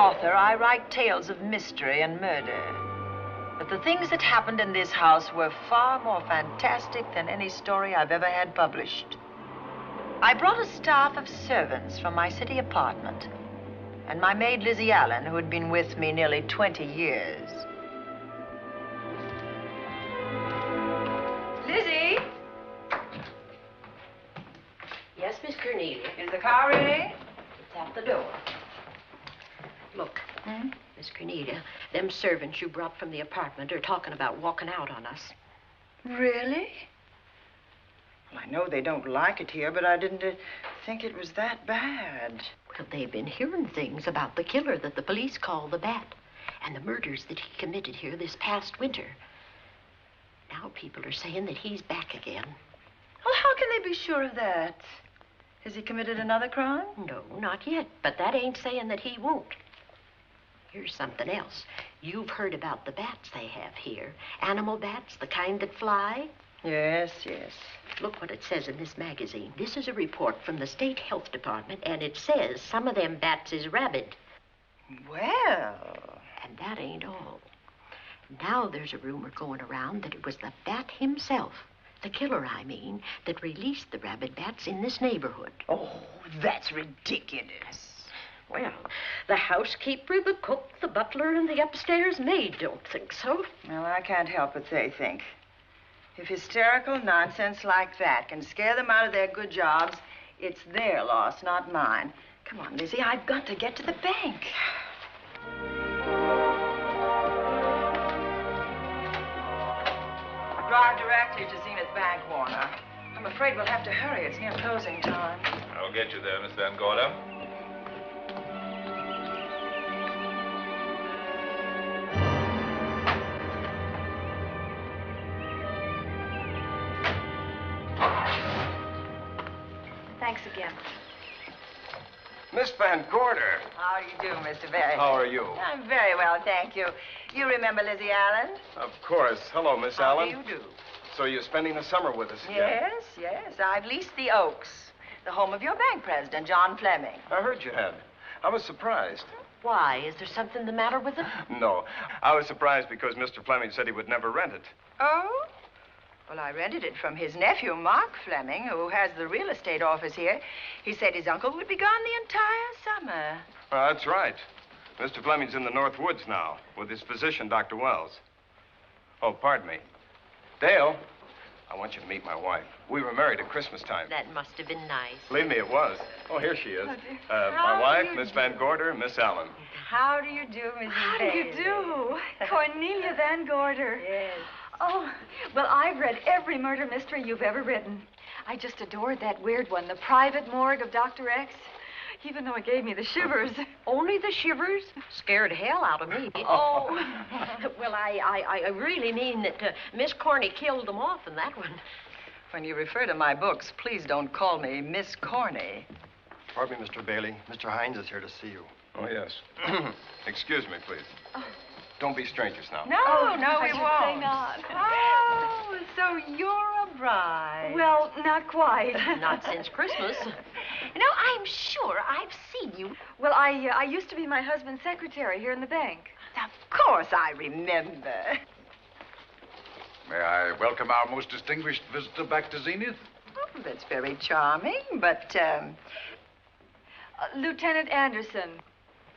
author, I write tales of mystery and murder. But the things that happened in this house were far more fantastic than any story I've ever had published. I brought a staff of servants from my city apartment, and my maid Lizzie Allen, who had been with me nearly 20 years. Lizzie? Yes, Miss Cornelia. Is the car ready? It's at the door. Look, Miss Cornelia, them servants you brought from the apartment are talking about walking out on us. Really? Well, I know they don't like it here, but I didn't think it was that bad. Well, they've been hearing things about the killer that the police call the Bat and the murders that he committed here this past winter. Now people are saying that he's back again. Well, how can they be sure of that? Has he committed another crime? No, not yet, but that ain't saying that he won't. Here's something else. You've heard about the bats they have here. Animal bats, the kind that fly. Yes, yes. Look what it says in this magazine. This is a report from the State Health Department, and it says some of them bats is rabid. Well... And that ain't all. Now there's a rumor going around that it was the bat himself, the killer, I mean, that released the rabid bats in this neighborhood. Oh, that's ridiculous. Well, the housekeeper, the cook, the butler, and the upstairs maid don't think so. Well, I can't help what they think. If hysterical nonsense like that can scare them out of their good jobs, it's their loss, not mine. Come on, Lizzie, I've got to get to the bank. Drive directly to Zenith Bank, Warner. I'm afraid we'll have to hurry. It's near closing time. I'll get you there, Miss Van Gorder. Thanks again. Miss Van Gorder. How do you do, Mr. Berry? How are you? I'm very well, thank you. You remember Lizzie Allen? Of course. Hello, Miss How Allen. do you do? So you're spending the summer with us again? Yes, yes. I've leased the Oaks, the home of your bank president, John Fleming. I heard you had. I was surprised. Why? Is there something the matter with it? No. I was surprised because Mr. Fleming said he would never rent it. Oh? Well, I rented it from his nephew, Mark Fleming, who has the real estate office here. He said his uncle would be gone the entire summer. That's right. Mr. Fleming's in the North Woods now with his physician, Dr. Wells. Oh, pardon me. Dale, I want you to meet my wife. We were married at Christmas time. That must have been nice. Believe me, it was. Oh, here she is. How My wife, do you Miss do? Van Gorder, Miss Allen. How do you do, Mrs. How do you Bailey? do? Cornelia Van Gorder. Yes. Oh, well, I've read every murder mystery you've ever written. I just adored that weird one, The Private Morgue of Dr. X, even though it gave me the shivers. Only the shivers? Scared hell out of me. Oh. Well, I really mean that Miss Corney killed them off in that one. When you refer to my books, please don't call me Miss Corney. Pardon me, Mr. Bailey. Mr. Hines is here to see you. Oh, yes. Excuse me, please. Oh. Don't be strangers now. No, Oh, no, I we should won't. say not. Oh, so you're a bride. Well, not quite. Not since Christmas. You know, I'm sure I've seen you. Well, I used to be my husband's secretary here in the bank. Of course I remember. May I welcome our most distinguished visitor back to Zenith? Oh, that's very charming, but, Lieutenant Anderson.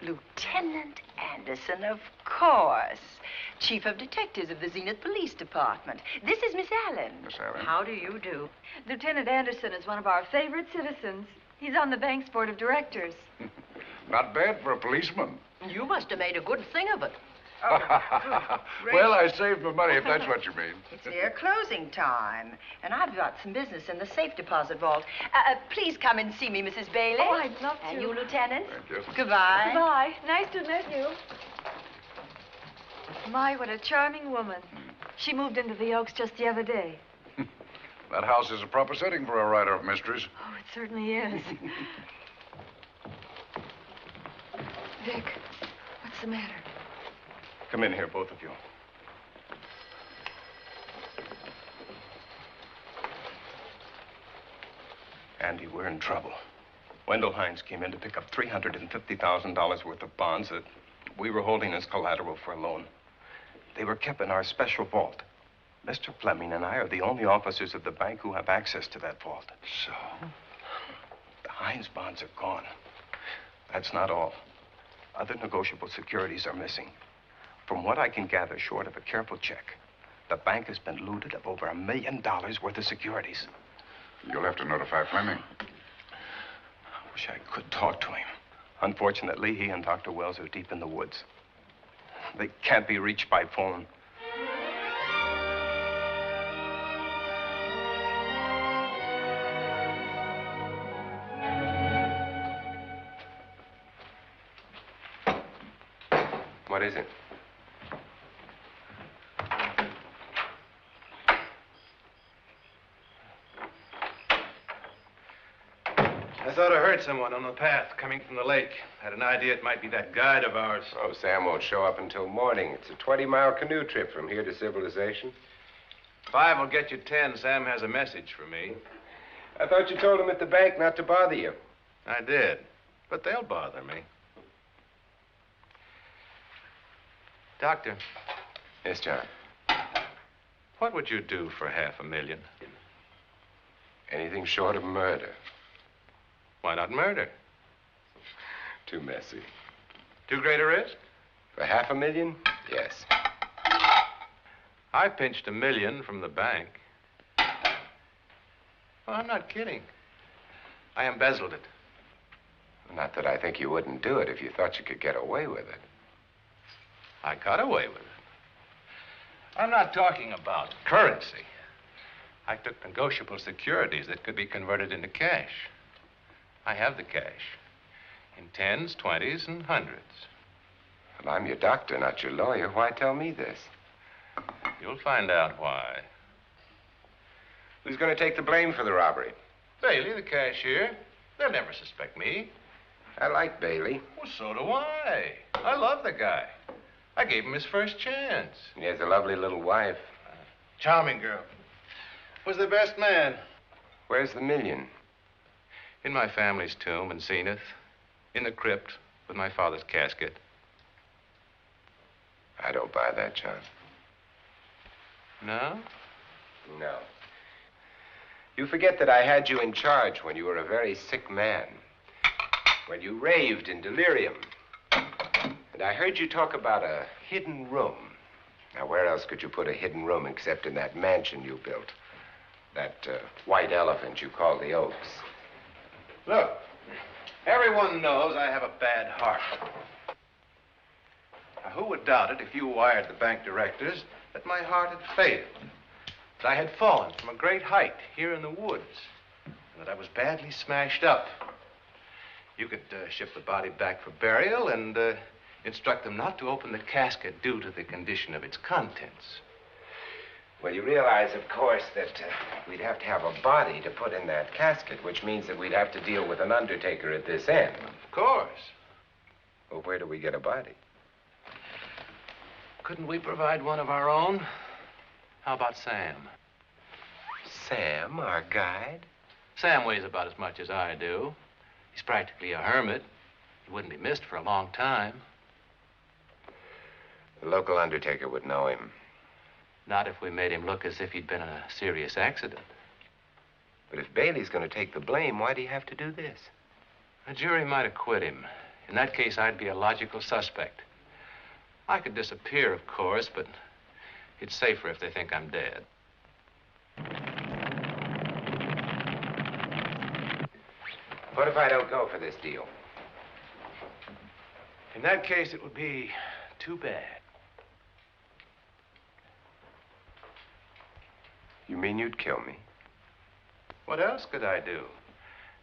Lieutenant Anderson, of course. Chief of Detectives of the Zenith Police Department. This is Miss Allen. Miss Allen. How do you do? Lieutenant Anderson is one of our favorite citizens. He's on the bank's board of directors. Not bad for a policeman. You must have made a good thing of it. Well, I saved my money, if that's what you mean. It's near closing time, and I've got some business in the safe deposit vault. Please come and see me, Mrs. Bailey. Oh, I'd love to. And you, Lieutenant. Thank you. Goodbye. Goodbye. Nice to meet you. My, what a charming woman. She moved into the Oaks just the other day. That house is a proper setting for a writer of mysteries. Oh, it certainly is. Vic, what's the matter? Come in here, both of you. Andy, we're in trouble. Wendell Hines came in to pick up $350,000 worth of bonds that we were holding as collateral for a loan. They were kept in our special vault. Mr. Fleming and I are the only officers of the bank who have access to that vault. So? The Hines bonds are gone. That's not all. Other negotiable securities are missing. From what I can gather, short of a careful check, the bank has been looted of over $1 million worth of securities. You'll have to notify Fleming. I wish I could talk to him. Unfortunately, he and Dr. Wells are deep in the woods. They can't be reached by phone. What is it? I thought I heard someone on the path coming from the lake. Had an idea it might be that guide of ours. Oh, Sam won't show up until morning. It's a 20-mile canoe trip from here to civilization. 5 will get you 10. Sam has a message for me. I thought you told him at the bank not to bother you. I did, but they'll bother me. Doctor. Yes, John. What would you do for $500,000? Anything short of murder. Why not murder? Too messy. Too great a risk? For $500,000? Yes. I pinched $1 million from the bank. Well, I'm not kidding. I embezzled it. Not that I think you wouldn't do it if you thought you could get away with it. I got away with it. I'm not talking about currency. I took negotiable securities that could be converted into cash. I have the cash in 10s, 20s, and 100s. Well, I'm your doctor, not your lawyer. Why tell me this? You'll find out why. Who's going to take the blame for the robbery? Bailey, the cashier. They'll never suspect me. I like Bailey. Well, so do I. I love the guy. I gave him his first chance. He has a lovely little wife. Charming girl. Was the best man. Where's the $1 million? In my family's tomb in Zenith. In the crypt with my father's casket. I don't buy that, John. No? No. You forget that I had you in charge when you were a very sick man. When you raved in delirium. And I heard you talk about a hidden room. Now, where else could you put a hidden room except in that mansion you built? That white elephant you call the Oaks. Look, everyone knows I have a bad heart. Now, who would doubt it if you wired the bank directors that my heart had failed? That I had fallen from a great height here in the woods. And that I was badly smashed up. You could ship the body back for burial and instruct them not to open the casket due to the condition of its contents. Well, you realize, of course, that we'd have to have a body to put in that casket, which means that we'd have to deal with an undertaker at this end. Of course. Well, where do we get a body? Couldn't we provide one of our own? How about Sam? Sam, our guide? Sam weighs about as much as I do. He's practically a hermit. He wouldn't be missed for a long time. The local undertaker would know him. Not if we made him look as if he'd been in a serious accident. But if Bailey's going to take the blame, why'd he have to do this? A jury might acquit him. In that case, I'd be a logical suspect. I could disappear, of course, but it's safer if they think I'm dead. What if I don't go for this deal? In that case, it would be too bad. You mean you'd kill me? What else could I do?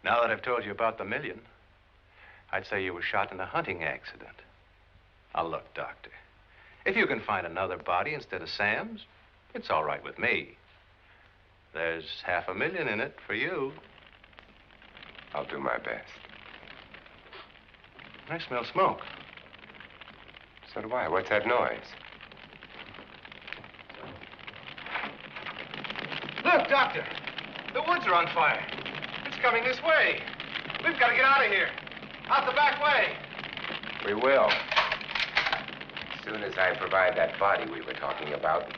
Now that I've told you about the $1 million, I'd say you were shot in a hunting accident. Now, look, Doctor, if you can find another body instead of Sam's, it's all right with me. There's $500,000 in it for you. I'll do my best. I smell smoke. So do I. What's that noise? Look, Doctor, the woods are on fire. It's coming this way. We've got to get out of here. Out the back way. We will. As soon as I provide that body we were talking about.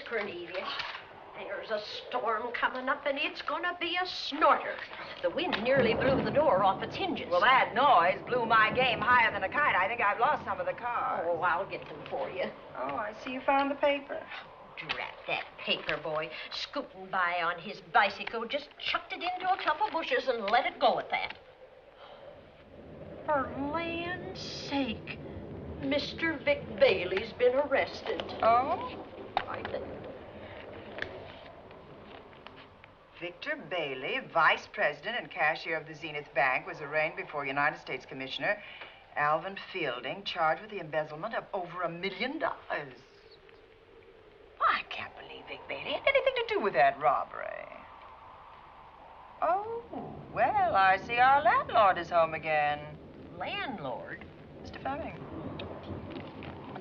Cornelia. There's a storm coming up, and it's gonna be a snorter. The wind nearly blew the door off its hinges. Well, that noise blew my game higher than a kite. I think I've lost some of the cars. Oh, I'll get them for you. Oh, I see you found the paper. Drat that paper boy, scooting by on his bicycle, just chucked it into a clump of bushes and let it go at that. For land's sake, Mr. Vic Bailey's been arrested. Oh? I think. Victor Bailey, vice president and cashier of the Zenith Bank, was arraigned before United States Commissioner Alvin Fielding, charged with the embezzlement of over $1 million. I can't believe Vic Bailey had anything to do with that robbery. Oh, well, I see our landlord is home again. Landlord? Mr. Fleming.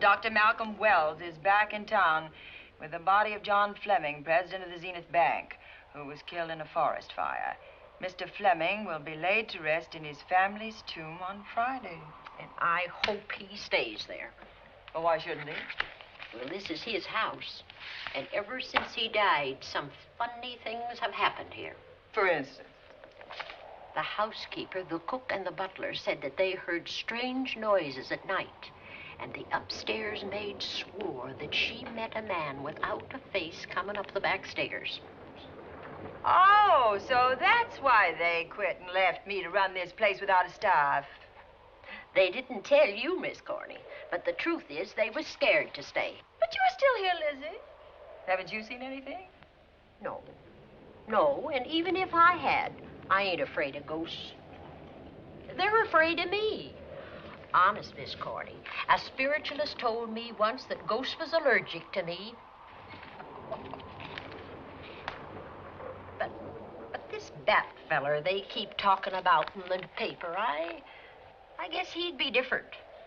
Dr. Malcolm Wells is back in town with the body of John Fleming, president of the Zenith Bank, who was killed in a forest fire. Mr. Fleming will be laid to rest in his family's tomb on Friday. And I hope he stays there. Well, why shouldn't he? Well, this is his house. And ever since he died, some funny things have happened here. For instance? The housekeeper, the cook, and the butler said that they heard strange noises at night. And the upstairs maid swore that she met a man without a face coming up the back stairs. Oh, so that's why they quit and left me to run this place without a staff. They didn't tell you, Miss Corney, but the truth is they were scared to stay. But you're still here, Lizzie. Haven't you seen anything? No. No, and even if I had, I ain't afraid of ghosts. They're afraid of me. Honest, Miss Corney, a spiritualist told me once that ghosts was allergic to me. But this bat feller they keep talking about in the paper, I guess he'd be different.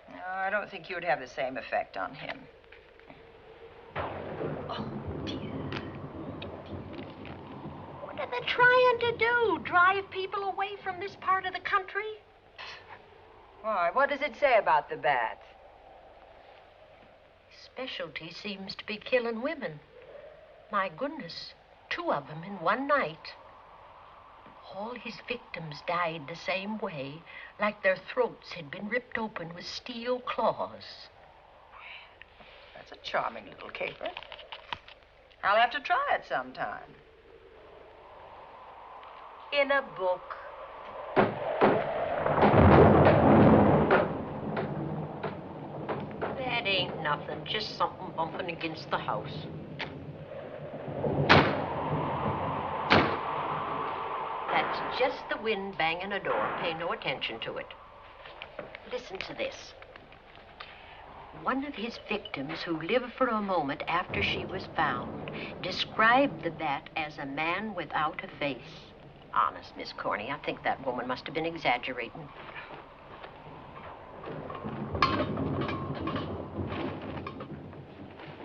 No, I don't think you'd have the same effect on him. Oh, dear. What are they trying to do? Drive people away from this part of the country? Why, what does it say about the bat? Specialty seems to be killing women. My goodness, 2 of them in one night. All his victims died the same way, like their throats had been ripped open with steel claws. That's a charming little caper. I'll have to try it sometime. In a book. That ain't nothing, just something bumping against the house. That's just the wind banging a door. Pay no attention to it. Listen to this. One of his victims, who lived for a moment after she was found, described the bat as a man without a face. Honest, Miss Corney, I think that woman must have been exaggerating.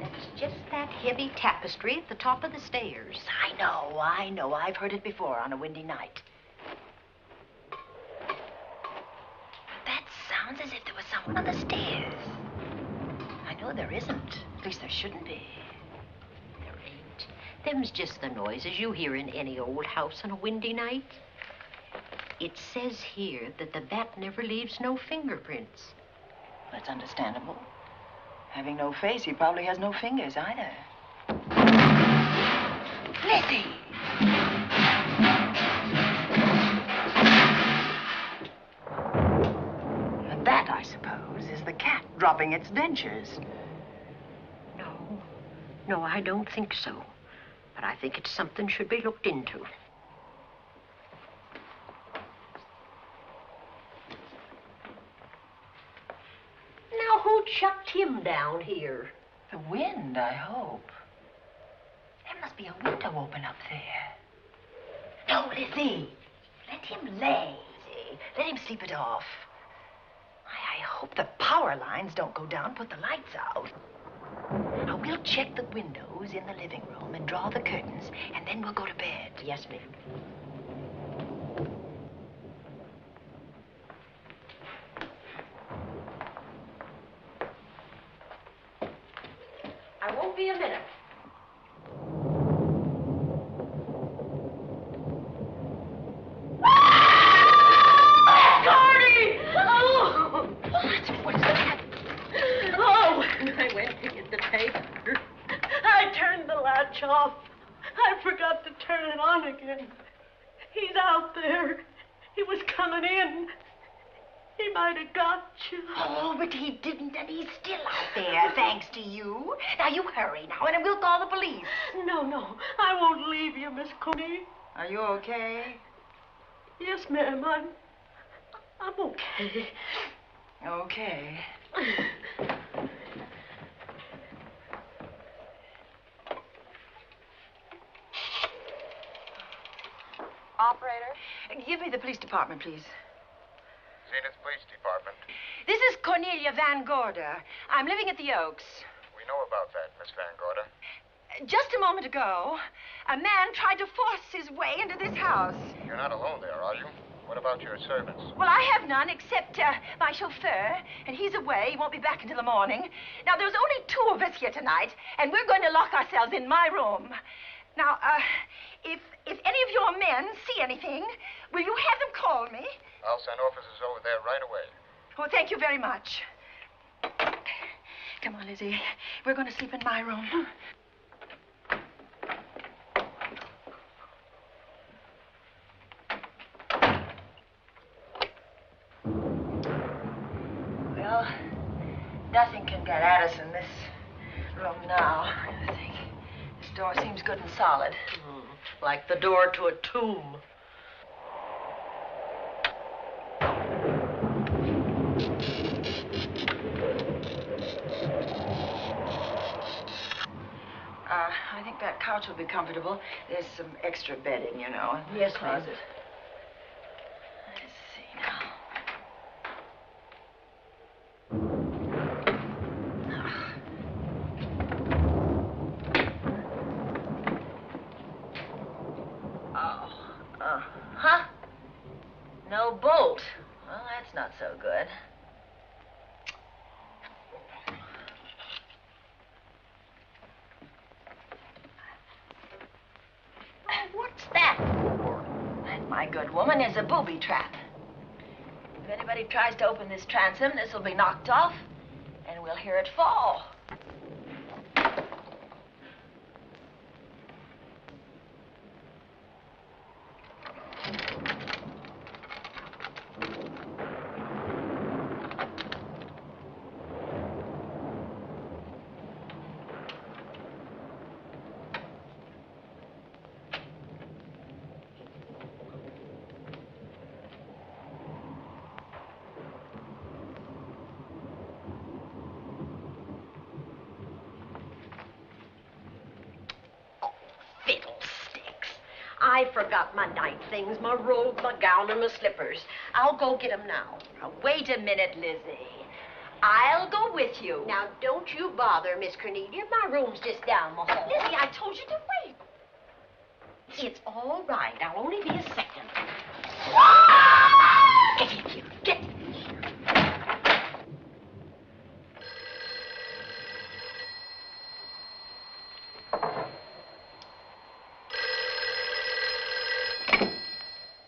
That's just that heavy tapestry at the top of the stairs. I know. I've heard it before on a windy night. That sounds as if there was someone on the stairs. I know there isn't. At least there shouldn't be. There ain't. Them's just the noises you hear in any old house on a windy night. It says here that the bat never leaves no fingerprints. That's understandable. Having no face, he probably has no fingers either. Lizzie! And that, I suppose, is the cat dropping its dentures. No, I don't think so. But I think it's something should be looked into. What shut him down here? The wind, I hope. There must be a window open up there. No, Lizzie. Let him lay. Let him sleep it off. I hope the power lines don't go down, put the lights out. Now, we'll check the windows in the living room and draw the curtains, and then we'll go to bed. Yes, ma'am. I won't be a minute. What is that? Oh, when I went to get the paper, I turned the latch off. I forgot to turn it on again. He's out there. He was coming in. He might have got you. Oh, but he didn't, and he's still out there, thanks to you. Now, you hurry now, and we'll call the police. No, I won't leave you, Miss Coney. Are you okay? Yes, ma'am, I'm okay. Okay. Operator? Give me the police department, please. Zenith Police Department. This is Cornelia Van Gorder. I'm living at the Oaks. We know about that, Miss Van Gorder. Just a moment ago, a man tried to force his way into this house. You're not alone there, are you? What about your servants? Well, I have none except my chauffeur, and he's away. He won't be back until the morning. Now, there's only 2 of us here tonight, and we're going to lock ourselves in my room. Now, if any of your men see anything, will you have them call me? I'll send officers over there right away. Oh, thank you very much. Come on, Lizzie. We're going to sleep in my room. Well, nothing can get at us in this room now, I think. This door seems good and solid. Like the door to a tomb. I think that couch will be comfortable. There's some extra bedding, you know, in Yes, the ma'am. closet. Let's see now. Huh? No bolt. Well, that's not so good. What's that for? That, my good woman, is a booby trap. If anybody tries to open this transom, this will be knocked off, and we'll hear it fall. Fiddlesticks. I forgot my night things, my robe, my gown, and my slippers. I'll go get 'em now. Now, wait a minute, Lizzie. I'll go with you. Now, don't you bother, Miss Cornelia. My room's just down the hall. Lizzie, I told you to wait. It's all right. I'll only be a second. Get in here. Get in here.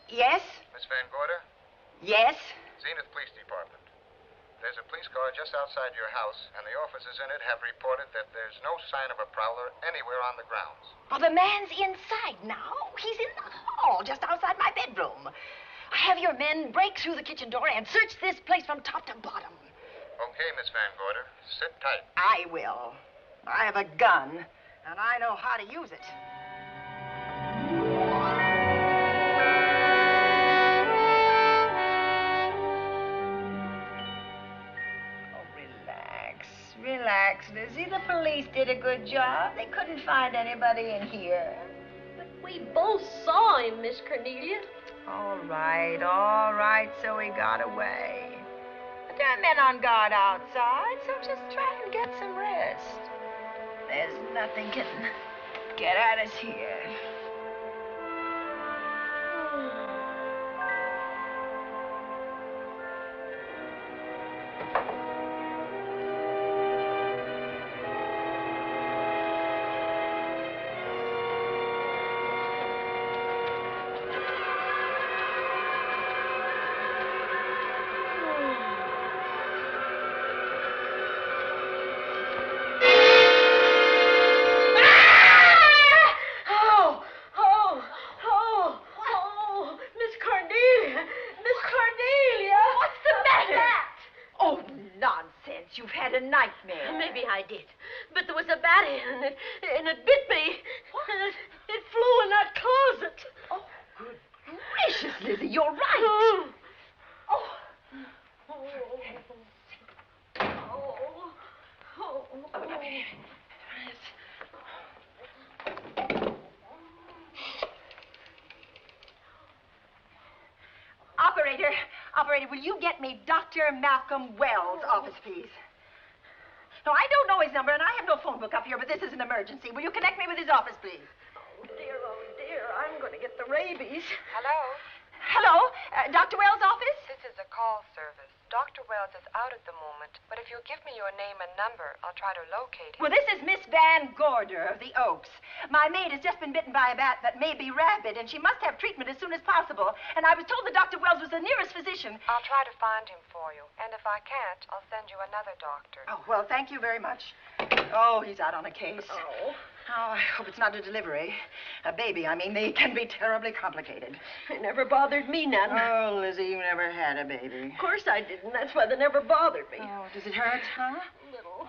Yes? Miss Van Gorder? Yes? Zenith Police Department. There's a police car just outside your house, and the officers in it have reported that there's no sign of a prowler anywhere on the grounds. Well, the man's inside now. He's in the hall, just outside my bedroom. Have your men break through the kitchen door and search this place from top to bottom. Okay, Miss Van Gorder. Sit tight. I will. I have a gun, and I know how to use it. Oh, relax. relax, Lizzie. The police did a good job. They couldn't find anybody in here. But we both saw him, Miss Cornelia. All right, so he got away. But there are men on guard outside, so just try and get some rest. There's nothing can get at us here. You've had a nightmare. Maybe I did. But there was a bat and it bit me. What? And it flew in that closet. Oh, good gracious, Lizzie, you're right. Operator, will you get me Dr. Malcolm Wells' office, please? No, I don't know his number, and I have no phone book up here, but this is an emergency. Will you connect me with his office, please? Oh, dear, I'm going to get the rabies. Hello? Hello? Dr. Wells' office? This is a call service. Dr. Wells is out at the moment, but if you'll give me your name and number, I'll try to locate him. Well, this is Miss Van Gorder of the Oaks. My maid has just been bitten by a bat that may be rabid, and she must have treatment as soon as possible. And I was told that Dr. Wells was the nearest physician. I'll try to find him for you, and if I can't, I'll send you another doctor. Oh, well, thank you very much. Oh, he's out on a case. Oh. Oh, I hope it's not a delivery. A baby, I mean, they can be terribly complicated. It never bothered me none. Oh, Lizzie, you never had a baby. Of course I didn't. That's why they never bothered me. Oh, does it hurt, huh? Little.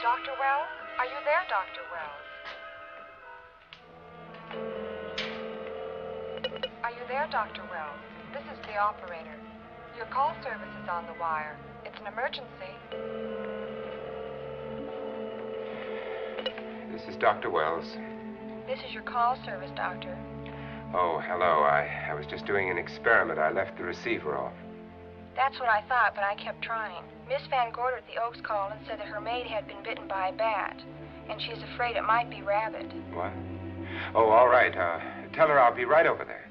Dr. Wells? Are you there, Dr. Wells? Are you there, Dr. Wells? This is the operator. Your call service is on the wire. It's an emergency. This is Dr. Wells. This is your call service, Doctor. Oh, hello. I was just doing an experiment. I left the receiver off. That's what I thought, but I kept trying. Miss Van Gorder at the Oaks called and said that her maid had been bitten by a bat, and she's afraid it might be rabid. What? Oh, all right. Tell her I'll be right over there.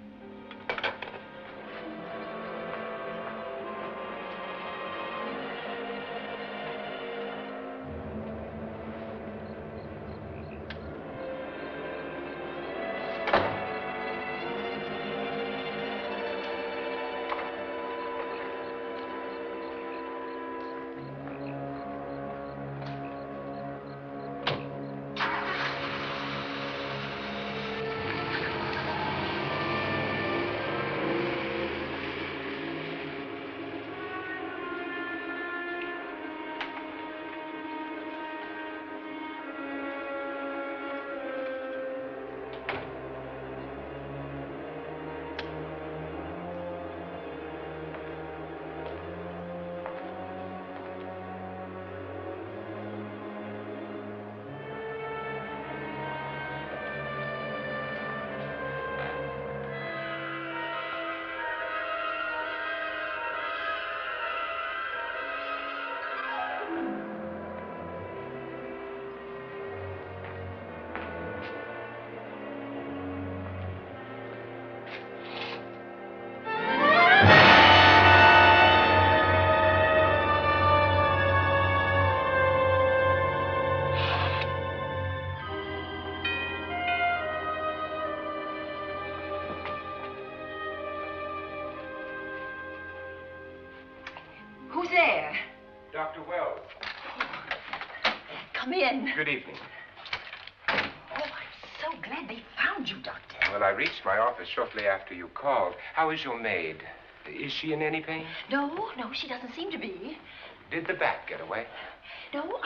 Who's there? Dr. Wells. Come in. Good evening. Oh, I'm so glad they found you, Doctor. Well, I reached my office shortly after you called. How is your maid? Is she in any pain? No, she doesn't seem to be. Did the bat get away? No,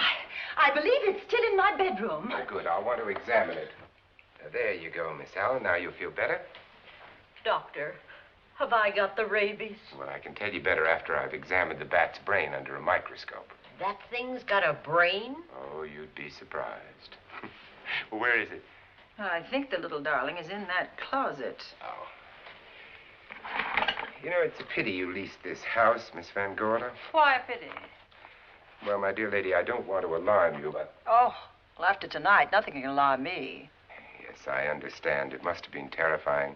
I believe it's still in my bedroom. Oh, good. I'll want to examine it. There you go, Miss Allen. Now you feel better? Doctor, have I got the rabies? Well, I can tell you better after I've examined the bat's brain under a microscope. That thing's got a brain? Oh, you'd be surprised. Well, where is it? I think the little darling is in that closet. Oh. You know, it's a pity you leased this house, Miss Van Gorder. Why a pity? Well, my dear lady, I don't want to alarm you, but... Oh, well, after tonight, nothing can alarm me. Yes, I understand. It must have been terrifying.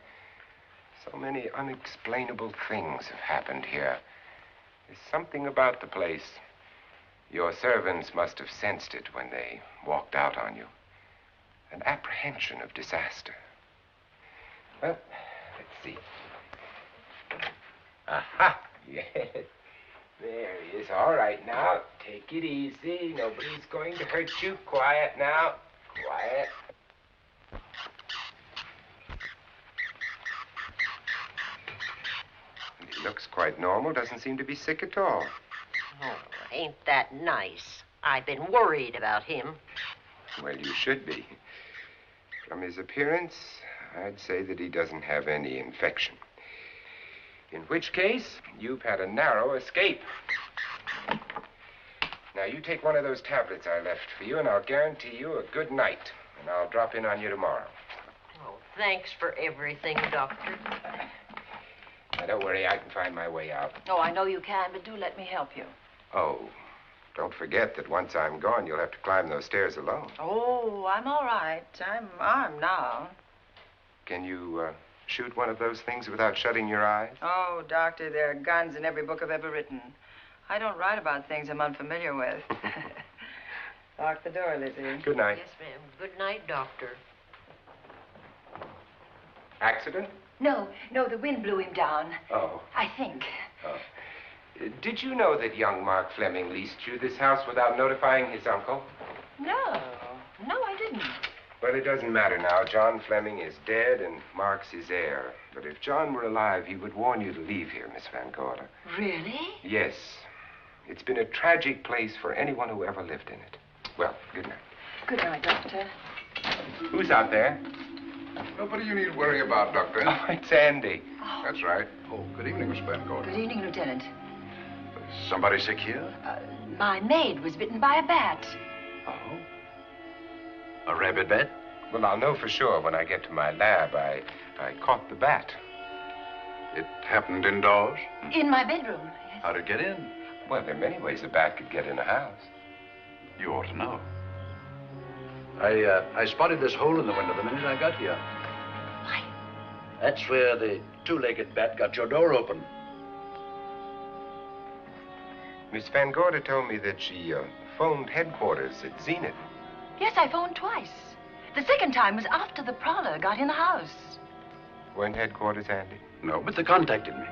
So many unexplainable things have happened here. There's something about the place. Your servants must have sensed it when they walked out on you. An apprehension of disaster. Well, let's see. Aha! Yes. There he is. All right, now, take it easy. Nobody's going to hurt you. Quiet now. Quiet. And he looks quite normal. Doesn't seem to be sick at all. Oh, ain't that nice? I've been worried about him. Well, you should be. From his appearance, I'd say that he doesn't have any infection. In which case, you've had a narrow escape. Now, you take one of those tablets I left for you, and I'll guarantee you a good night. And I'll drop in on you tomorrow. Oh, thanks for everything, Doctor. Now, don't worry, I can find my way out. Oh, I know you can, but do let me help you. Oh, don't forget that once I'm gone, you'll have to climb those stairs alone. Oh, I'm all right. I'm armed now. Can you, shoot one of those things without shutting your eyes? Oh, Doctor, there are guns in every book I've ever written. I don't write about things I'm unfamiliar with. Lock the door, Lizzie. Good night. Yes, ma'am. Good night, Doctor. Accident? No, the wind blew him down. Oh. I think. Oh. Did you know that young Mark Fleming leased you this house without notifying his uncle? No, I didn't. Well, it doesn't matter now. John Fleming is dead and Mark's his heir. But if John were alive, he would warn you to leave here, Miss Van Gorder. Really? Yes. It's been a tragic place for anyone who ever lived in it. Well, good night. Good night, Doctor. Who's out there? Nobody you need worry about, Doctor. Oh, it's Andy. Oh. That's right. Oh, good evening, Miss Van Gorder. Good evening, Lieutenant. Somebody sick here? My maid was bitten by a bat. Oh? A rabid bat? Well, I'll know for sure when I get to my lab. I caught the bat. It happened indoors? In my bedroom. Yes. How'd it get in? Well, there are many ways a bat could get in a house. You ought to know. I spotted this hole in the window the minute I got here. Why? That's where the two-legged bat got your door open. Miss Van Gorder told me that she phoned headquarters at Zenith. Yes, I phoned twice. The second time was after the prowler got in the house. Weren't headquarters, Andy? No, but they contacted me.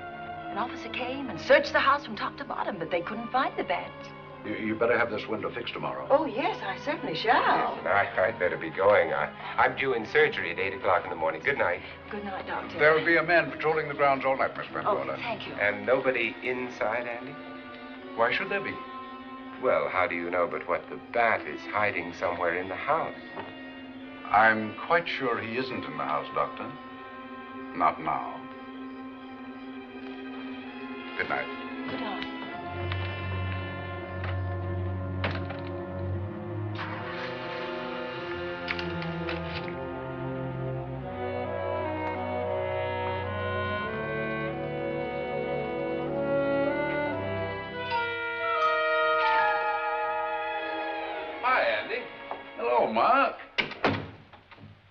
An officer came and searched the house from top to bottom, but they couldn't find the bat. You better have this window fixed tomorrow. Oh, yes, I certainly shall. I'd better be going. I'm due in surgery at 8 o'clock in the morning. Good night. Good night, Doctor. There'll be a man patrolling the grounds all night, Miss Van Oh, Gorder. thank you. And nobody inside, Andy? Why should there be? Well, how do you know but what the bat is hiding somewhere in the house? I'm quite sure he isn't in the house, Doctor. Not now. Good night. Good night. Hi, Andy. Hello, Mark.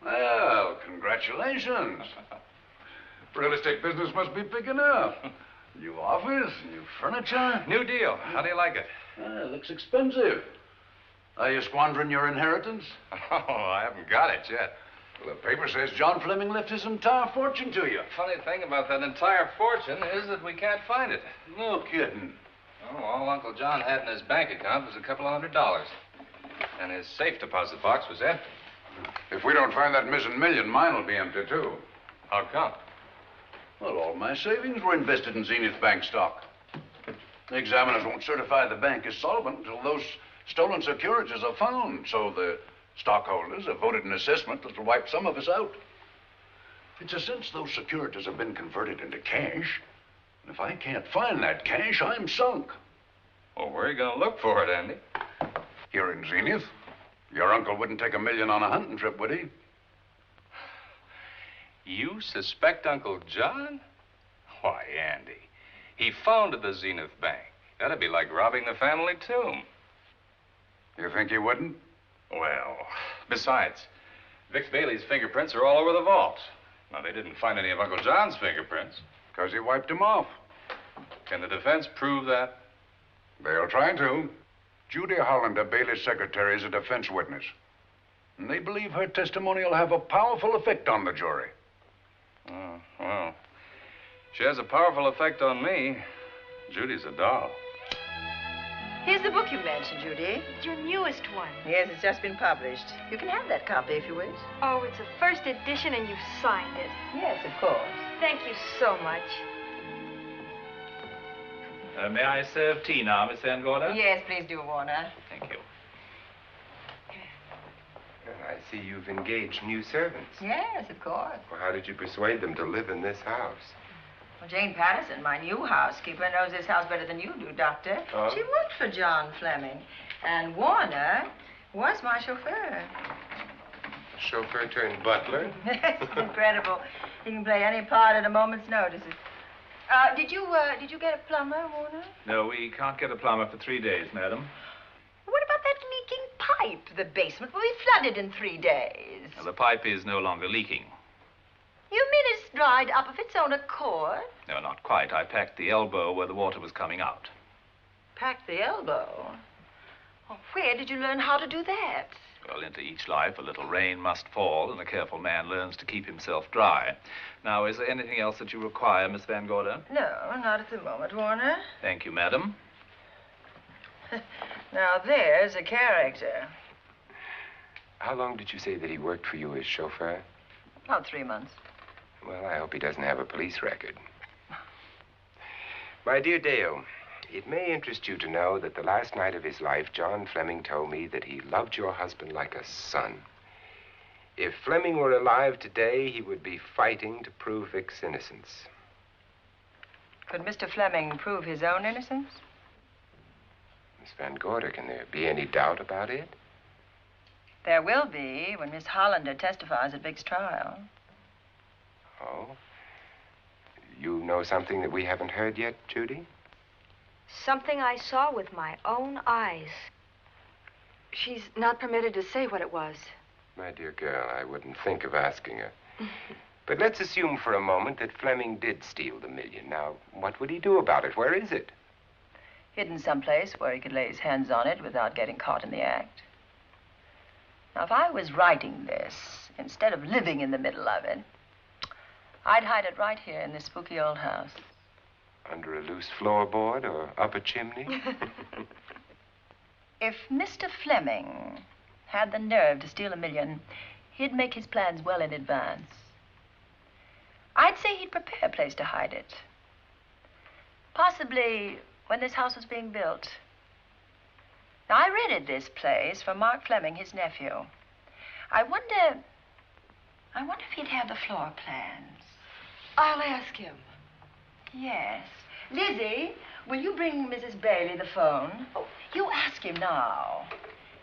Well, congratulations. Real estate business must be picking up. New office, new furniture. New deal. How do you like it? It looks expensive. Are you squandering your inheritance? Oh, I haven't got it yet. Well, the paper says John Fleming left his entire fortune to you. Funny thing about that entire fortune is that we can't find it. No kidding. Oh, all Uncle John had in his bank account was a couple of $100. And his safe deposit box was empty. If we don't find that missing million, mine will be empty, too. How come? Well, all my savings were invested in Zenith Bank stock. The examiners won't certify the bank is solvent until those stolen securities are found. So the stockholders have voted an assessment that'll wipe some of us out. It's a since those securities have been converted into cash. And if I can't find that cash, I'm sunk. Well, where are you going to look for it, Andy? Here in Zenith. Your uncle wouldn't take $1 million on a hunting trip, would he? You suspect Uncle John? Why, Andy, he founded the Zenith Bank. That'd be like robbing the family tomb. You think he wouldn't? Well, besides, Vic Bailey's fingerprints are all over the vault. Now, they didn't find any of Uncle John's fingerprints. Because he wiped them off. Can the defense prove that? They'll try to. Judy Hollander, Bailey's secretary, is a defense witness. And they believe her testimony will have a powerful effect on the jury. Oh, well, she has a powerful effect on me. Judy's a doll. Here's the book you mentioned, Judy. It's your newest one. Yes, it's just been published. You can have that copy if you wish. Oh, it's a first edition and you've signed it. Yes, of course. Thank you so much. May I serve tea now, Miss Van Gorder? Yes, please do, Warner. Thank you. Well, I see you've engaged new servants. Yes, of course. Well, how did you persuade them to live in this house? Well, Jane Patterson, my new housekeeper, knows this house better than you do, Doctor. Oh? She worked for John Fleming. And Warner was my chauffeur. Chauffeur turned butler? It's incredible. He can play any part at a moment's notice. Did you get a plumber, Warner? No, we can't get a plumber for 3 days, madam. What about that leaking pipe? The basement will be flooded in 3 days. Well, the pipe is no longer leaking. You mean it's dried up of its own accord? No, not quite. I packed the elbow where the water was coming out. Packed the elbow? Well, where did you learn how to do that? Well, into each life, a little rain must fall, and a careful man learns to keep himself dry. Now, is there anything else that you require, Miss Van Gorder? No, not at the moment, Warner. Thank you, madam. Now, there's a character. How long did you say that he worked for you as chauffeur? About 3 months. Well, I hope he doesn't have a police record. My dear Dale, it may interest you to know that the last night of his life, John Fleming told me that he loved your husband like a son. If Fleming were alive today, he would be fighting to prove Vic's innocence. Could Mr. Fleming prove his own innocence? Miss Van Gorder, can there be any doubt about it? There will be when Miss Hollander testifies at Vic's trial. Oh? You know something that we haven't heard yet, Judy? Something I saw with my own eyes. She's not permitted to say what it was. My dear girl, I wouldn't think of asking her. But let's assume for a moment that Fleming did steal the $1 million. Now, what would he do about it? Where is it? Hidden someplace where he could lay his hands on it without getting caught in the act. Now, if I was writing this, instead of living in the middle of it, I'd hide it right here in this spooky old house. Under a loose floorboard or up a chimney? If Mr. Fleming had the nerve to steal $1 million, he'd make his plans well in advance. I'd say he'd prepare a place to hide it. Possibly when this house was being built. Now, I rented this place from Mark Fleming, his nephew. I wonder if he'd have the floor plans. I'll ask him. Yes. Lizzie, will you bring Mrs. Bailey the phone? Oh, you ask him now.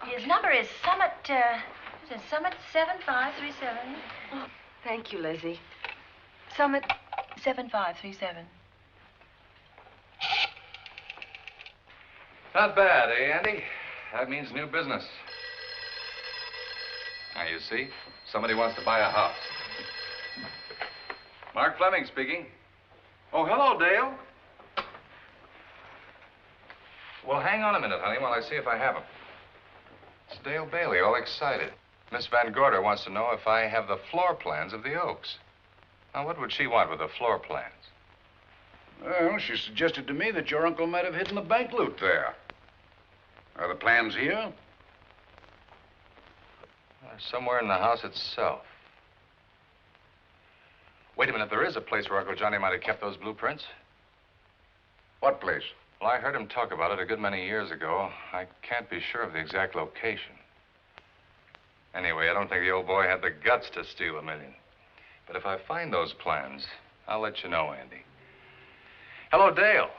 Okay. His number is Summit 7537. Oh, thank you, Lizzie. Summit 7537. Not bad, eh, Andy? That means new business. Now, you see, somebody wants to buy a house. Mark Fleming speaking. Oh, hello, Dale. Well, hang on a minute, honey, while I see if I have him. It's Dale Bailey, all excited. Miss Van Gorder wants to know if I have the floor plans of the Oaks. Now, what would she want with the floor plans? Well, she suggested to me that your uncle might have hidden the bank loot there. Are the plans here? Somewhere in the house itself. Wait a minute, there is a place where Uncle Johnny might have kept those blueprints. What place? Well, I heard him talk about it a good many years ago. I can't be sure of the exact location. Anyway, I don't think the old boy had the guts to steal $1 million. But if I find those plans, I'll let you know, Andy. Hello, Dale.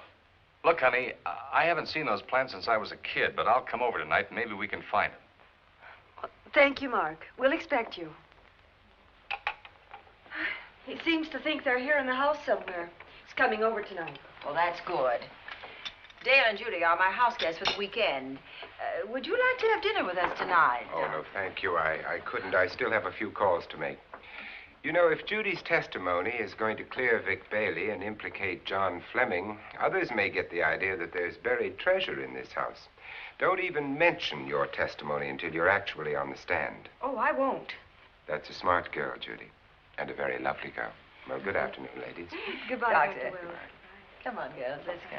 Look, honey, I haven't seen those plans since I was a kid, but I'll come over tonight and maybe we can find them. Thank you, Mark. We'll expect you. He seems to think they're here in the house somewhere. He's coming over tonight. Well, that's good. Dale and Judy are my house guests for the weekend. Would you like to have dinner with us tonight? Oh, no, thank you. I couldn't. I still have a few calls to make. You know, if Judy's testimony is going to clear Vic Bailey and implicate John Fleming, others may get the idea that there's buried treasure in this house. Don't even mention your testimony until you're actually on the stand. Oh, I won't. That's a smart girl, Judy, and a very lovely girl. Well, good afternoon, ladies. Goodbye, Doctor. Dr. Will. Come on, girls, let's go.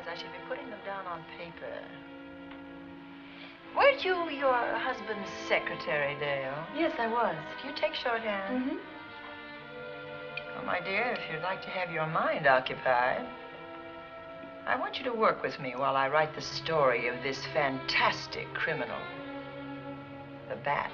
I should be putting them down on paper. Weren't you your husband's secretary, Dale? Yes, I was. Do you take shorthand? Mm-hmm. Well, my dear, if you'd like to have your mind occupied, I want you to work with me while I write the story of this fantastic criminal, the Bat.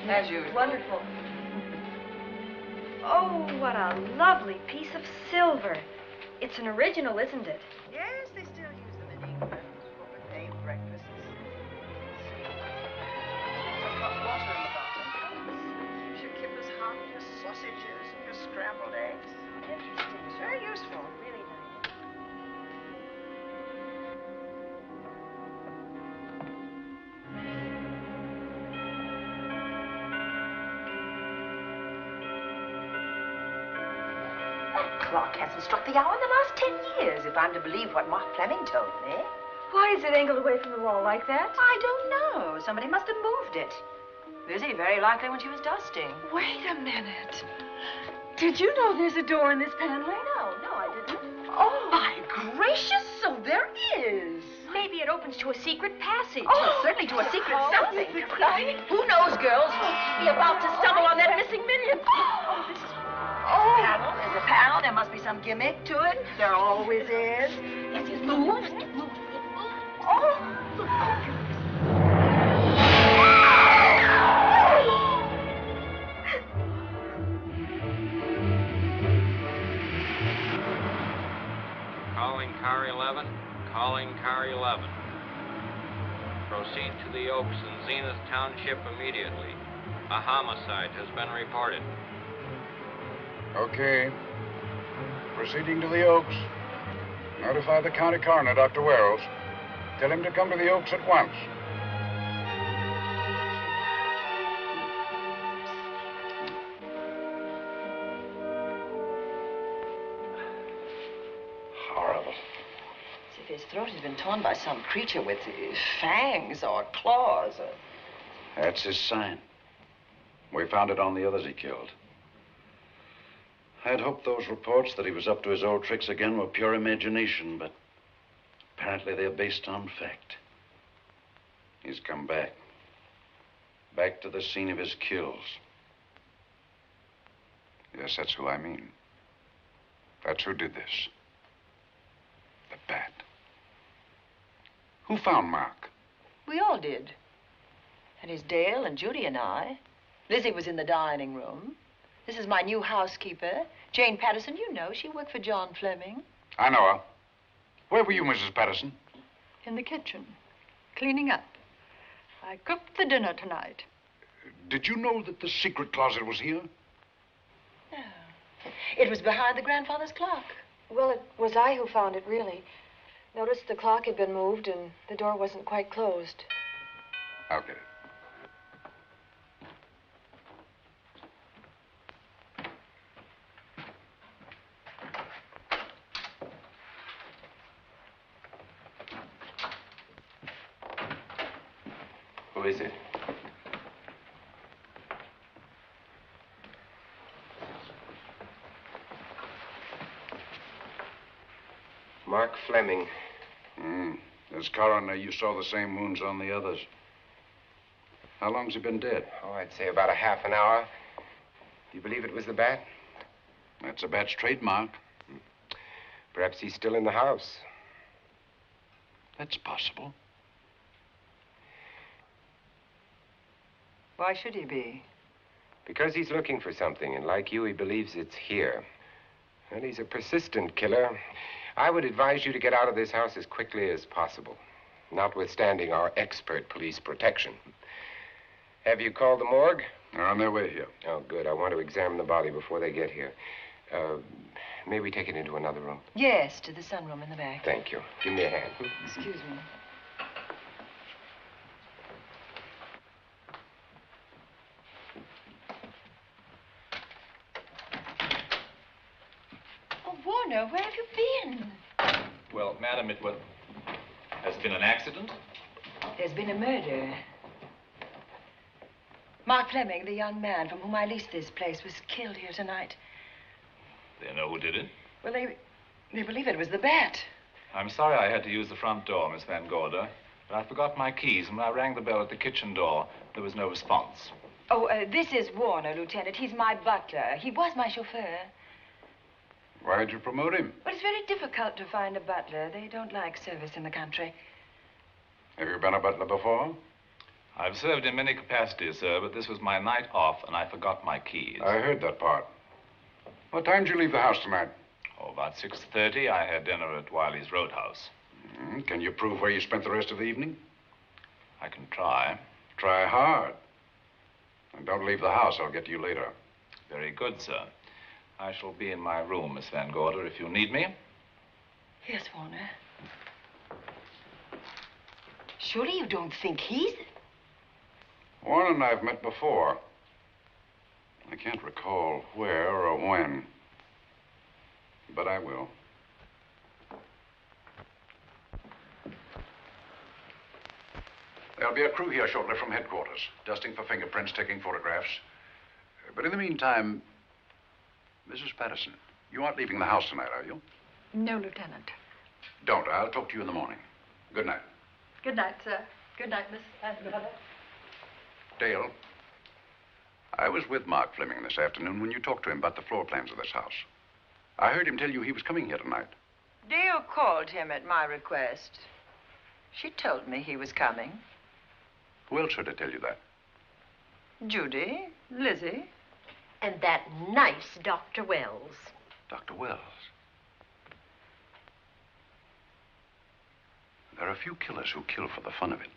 As usual. Wonderful. Oh, what a lovely piece of silver. It's an original, isn't it? Yes, they still use them in England for buffet breakfasts. Some hot water in the bottom. Keeps your kippers hot, your sausages, and your scrambled eggs. Interesting. It's very useful. Really nice. Clock hasn't struck the hour in the last 10 years, if I'm to believe what Mark Fleming told me. Why is it angled away from the wall like that? I don't know. Somebody must have moved it. Lizzie, very likely when she was dusting. Wait a minute. Did you know there's a door in this paneling? No, I didn't. Oh, my gracious, so there is. Maybe it opens to a secret passage. Oh, certainly to a secret something. Who knows, girls? We'll be about to stumble on that missing million. Oh, this is... Oh. There's a panel. There must be some gimmick to it. There always is. Yes, it moves. It moves. Oh. Calling car 11. Calling car 11. Proceed to the Oaks in Zenith Township immediately. A homicide has been reported. Okay. Proceeding to the Oaks. Notify the county coroner, Dr. Wells. Tell him to come to the Oaks at once. Horrible. As if his throat had been torn by some creature with fangs or claws. That's his sign. We found it on the others he killed. I'd hoped those reports that he was up to his old tricks again were pure imagination, but apparently they're based on fact. He's come back. Back to the scene of his kills. Yes, that's who I mean. That's who did this. The bat. Who found Mark? We all did. That is Dale and Judy and I. Lizzie was in the dining room. This is my new housekeeper, Jane Patterson. You know, she worked for John Fleming. I know her. Where were you, Mrs. Patterson? In the kitchen, cleaning up. I cooked the dinner tonight. Did you know that the secret closet was here? No. It was behind the grandfather's clock. Well, it was I who found it, really. Noticed the clock had been moved and the door wasn't quite closed. I'll get it. Who is it? Mark Fleming. As coroner, you saw the same wounds on the others. How long's he been dead? Oh, I'd say about a half an hour. Do you believe it was the bat? That's a bat's trademark. Perhaps he's still in the house. That's possible. Why should he be? Because he's looking for something, and like you, he believes it's here. And he's a persistent killer. I would advise you to get out of this house as quickly as possible, notwithstanding our expert police protection. Have you called the morgue? They're on their way here. Oh, good. I want to examine the body before they get here. May we take it into another room? Yes, to the sunroom in the back. Thank you. Give me a hand. Excuse me. Oh, Warner, where have you been? Well, madam, it was... Has been an accident? There's been a murder. Mark Fleming, the young man from whom I leased this place, was killed here tonight. They know who did it? Well, they believe it was the bat. I'm sorry I had to use the front door, Miss Van Gorder, but I forgot my keys, and when I rang the bell at the kitchen door, there was no response. Oh, this is Warner, Lieutenant. He's my butler. He was my chauffeur. Why'd you promote him? But it's very difficult to find a butler. They don't like service in the country. Have you been a butler before? I've served in many capacities, sir, but this was my night off, and I forgot my keys. I heard that part. What time did you leave the house tonight? Oh, about 6:30. I had dinner at Wiley's Roadhouse. Can you prove where you spent the rest of the evening? I can try. Try hard. And don't leave the house. I'll get to you later. Very good, sir. I shall be in my room, Miss Van Gorder, if you need me. Yes, Warner. Surely you don't think he's... Warren and I've met before. I can't recall where or when, but I will. There'll be a crew here shortly from headquarters, dusting for fingerprints, taking photographs. But in the meantime, Mrs. Patterson, you aren't leaving the house tonight, are you? No, Lieutenant. Don't. I'll talk to you in the morning. Good night. Good night, sir. Good night, Miss Van Gorder. Dale, I was with Mark Fleming this afternoon when you talked to him about the floor plans of this house. I heard him tell you he was coming here tonight. Dale called him at my request. She told me he was coming. Who else heard her tell you that? Judy, Lizzie. And that nice Dr. Wells. Dr. Wells. There are a few killers who kill for the fun of it.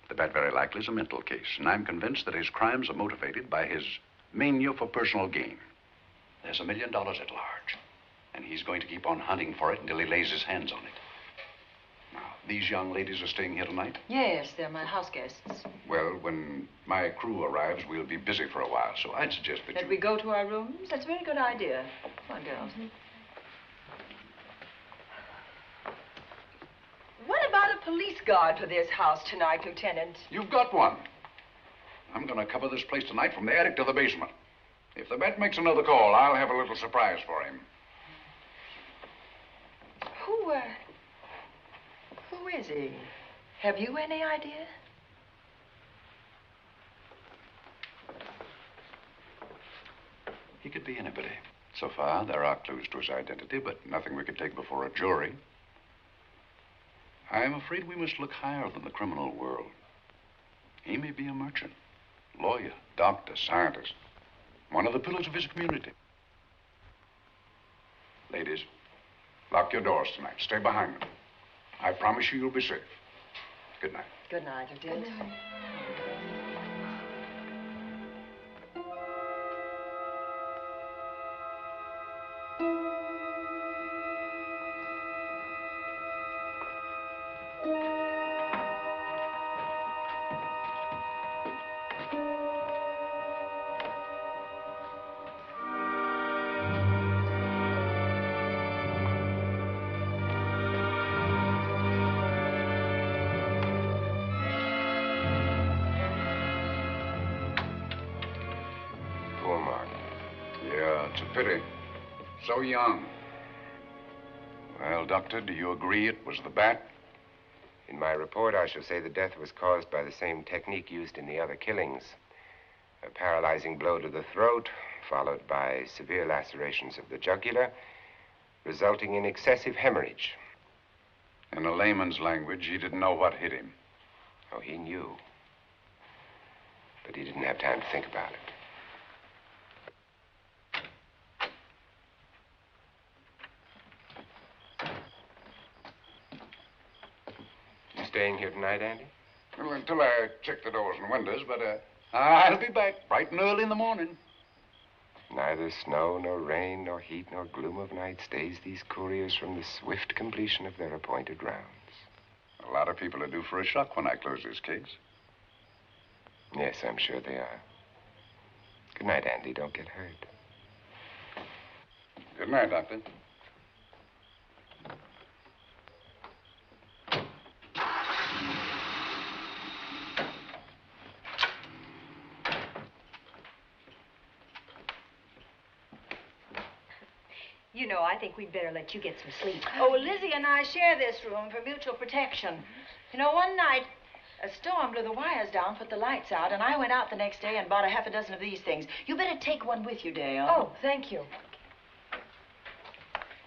The bat very likely is a mental case, and I'm convinced that his crimes are motivated by his mania for personal gain. There's $1 million at large, and he's going to keep on hunting for it until he lays his hands on it. Now, these young ladies are staying here tonight? Yes, they're my house guests. Well, when my crew arrives, we'll be busy for a while, so I'd suggest that That we go to our rooms? That's a very good idea. Come on, girls. What about a police guard for this house tonight, Lieutenant? You've got one. I'm going to cover this place tonight from the attic to the basement. If the Bat makes another call, I'll have a little surprise for him. Who is he? Have you any idea? He could be anybody. So far, there are clues to his identity, but nothing we could take before a jury. I'm afraid we must look higher than the criminal world. He may be a merchant, lawyer, doctor, scientist, one of the pillars of his community. Ladies, lock your doors tonight. Stay behind them. I promise you you'll be safe. Good night. Good night, Lieutenant. Good night. So young. Well, Doctor, do you agree it was the Bat? In my report, I shall say the death was caused by the same technique used in the other killings. A paralyzing blow to the throat, followed by severe lacerations of the jugular, resulting in excessive hemorrhage. In a layman's language, he didn't know what hit him. Oh, he knew. But he didn't have time to think about it. Staying here tonight, Andy? Well, until I check the doors and windows, but I'll be back bright and early in the morning. Neither snow, nor rain, nor heat, nor gloom of night stays these couriers from the swift completion of their appointed rounds. A lot of people are due for a shock when I close this case. Yes, I'm sure they are. Good night, Andy. Don't get hurt. Good night, Doctor. You know, I think we'd better let you get some sleep. Oh, Lizzie and I share this room for mutual protection. You know, one night, a storm blew the wires down, put the lights out, and I went out the next day and bought a half a dozen of these things. You better take one with you, Dale. Oh, thank you.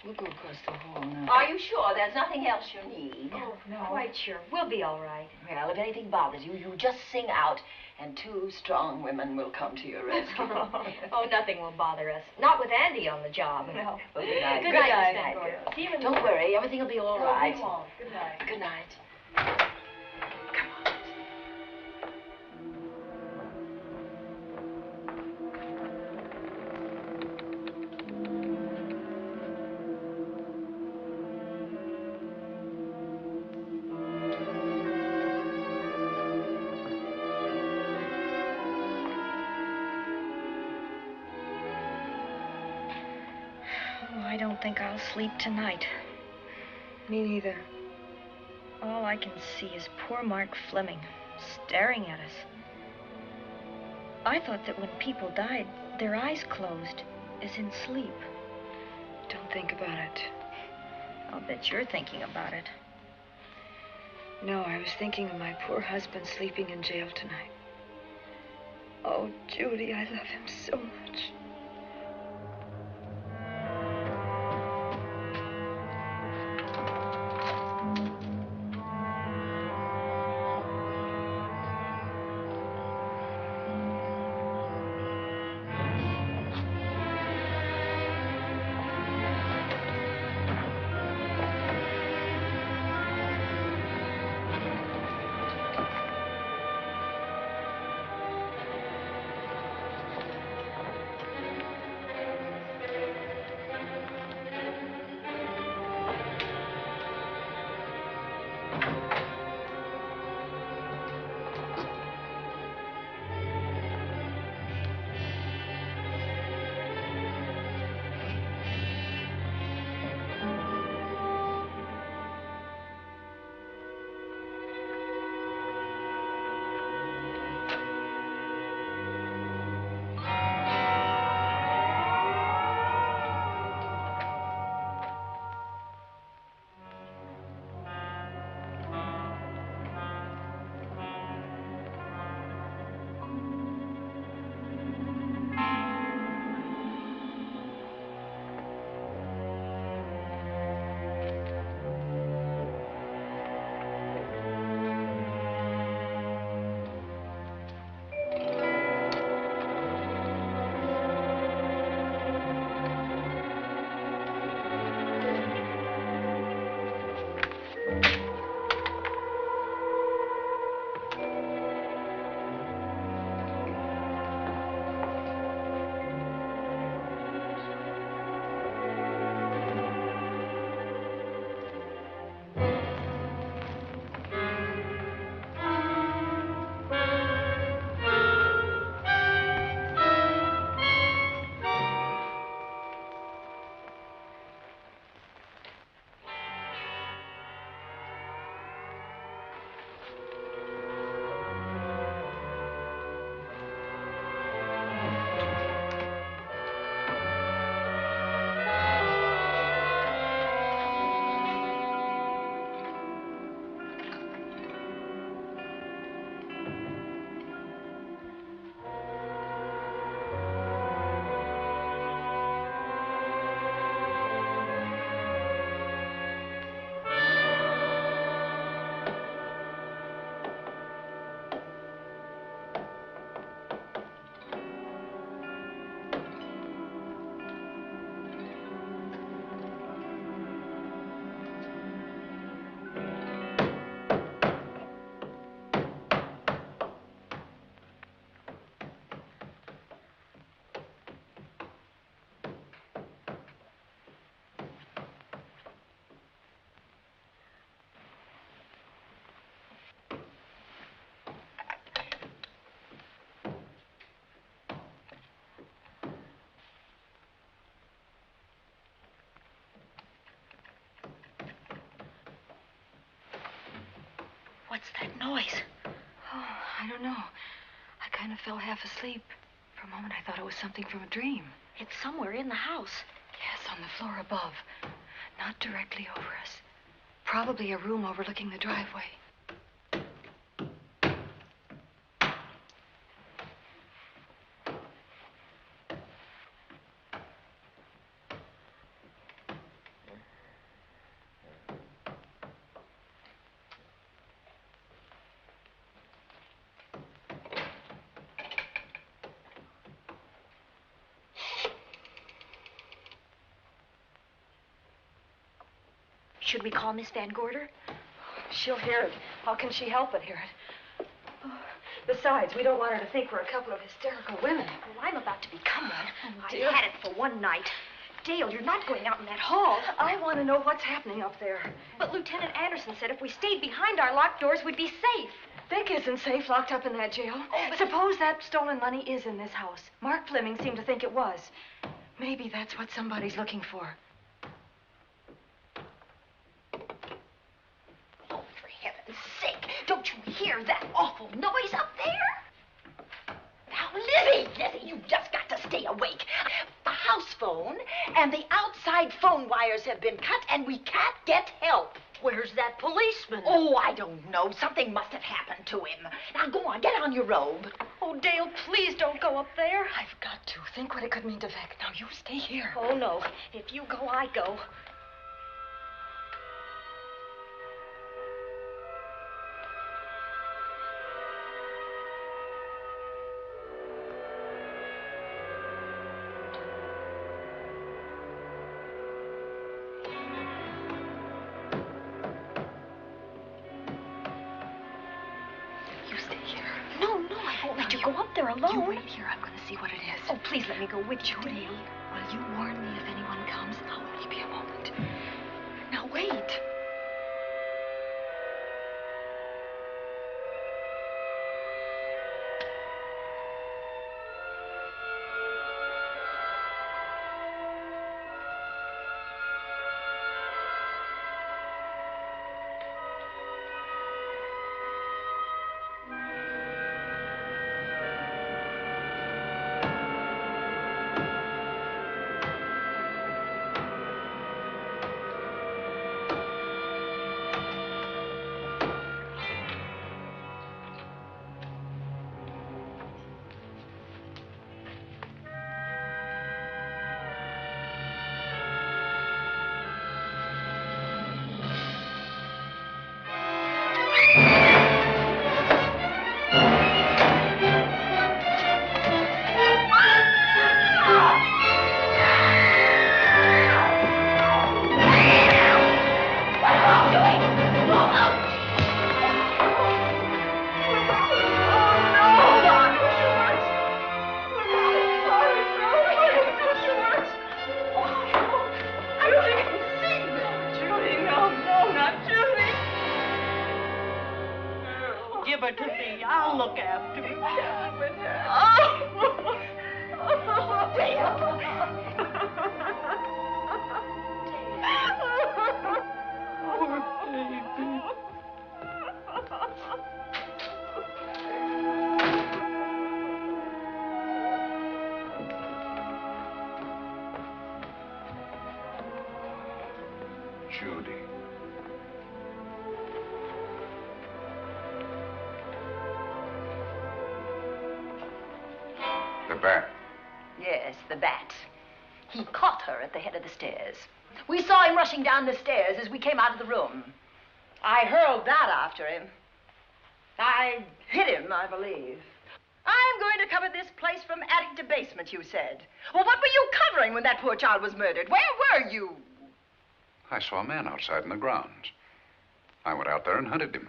We'll go across the hall now. Are you sure there's nothing else you need? Oh, no. Quite sure. We'll be all right. Well, if anything bothers you, you just sing out, and 2 strong women will come to your rescue. Oh, nothing will bother us. Not with Andy on the job. No. Well, good night. Good night, Miss Van Gorder. See you in the Don't morning. worry. Everything will be all right. We won't. Good night. Good night. I don't think I'll sleep tonight. Me neither. All I can see is poor Mark Fleming staring at us. I thought that when people died, their eyes closed, as in sleep. Don't think about it. I'll bet you're thinking about it. No, I was thinking of my poor husband sleeping in jail tonight. Oh, Judy, I love him so much. What's that noise? Oh, I don't know. I kind of fell half asleep. For a moment, I thought it was something from a dream. It's somewhere in the house. Yes, on the floor above. Not directly over us. Probably a room overlooking the driveway. Should we call Miss Van Gorder? She'll hear it. How can she help but hear it? Oh, besides, we don't want her to think we're a couple of hysterical women. Well, I'm about to become one. Oh, I dear. had it for one night. Dale, you're not going out in that hall. I want to know what's happening up there. But Lieutenant Anderson said if we stayed behind our locked doors, we'd be safe. Vic isn't safe locked up in that jail. Oh, but... Suppose that stolen money is in this house. Mark Fleming seemed to think it was. Maybe that's what somebody's looking for. Oh, for heaven's sake, don't you hear that awful noise up there? Now, Lizzie, you've just got to stay awake. The house phone and the outside phone wires have been cut, and we can't get help. Where's that policeman? Oh, I don't know. Something must have happened to him. Now, go on, get on your robe. Oh, Dale, please don't go up there. I've got to. Think what it could mean to Vic. Now, you stay here. Oh, no. If you go, I go. You wait here. I'm going to see what it is. Oh, please let me go with you, Judy, will you warn me if anyone comes? I'll only be a moment. Now, wait. Judy. The bat. Yes, the bat. He caught her at the head of the stairs. We saw him rushing down the stairs as we came out of the room. I hurled that after him. I hit him, I believe. I'm going to cover this place from attic to basement, you said. Well, what were you covering when that poor child was murdered? Where were you? I saw a man outside in the grounds. I went out there and hunted him.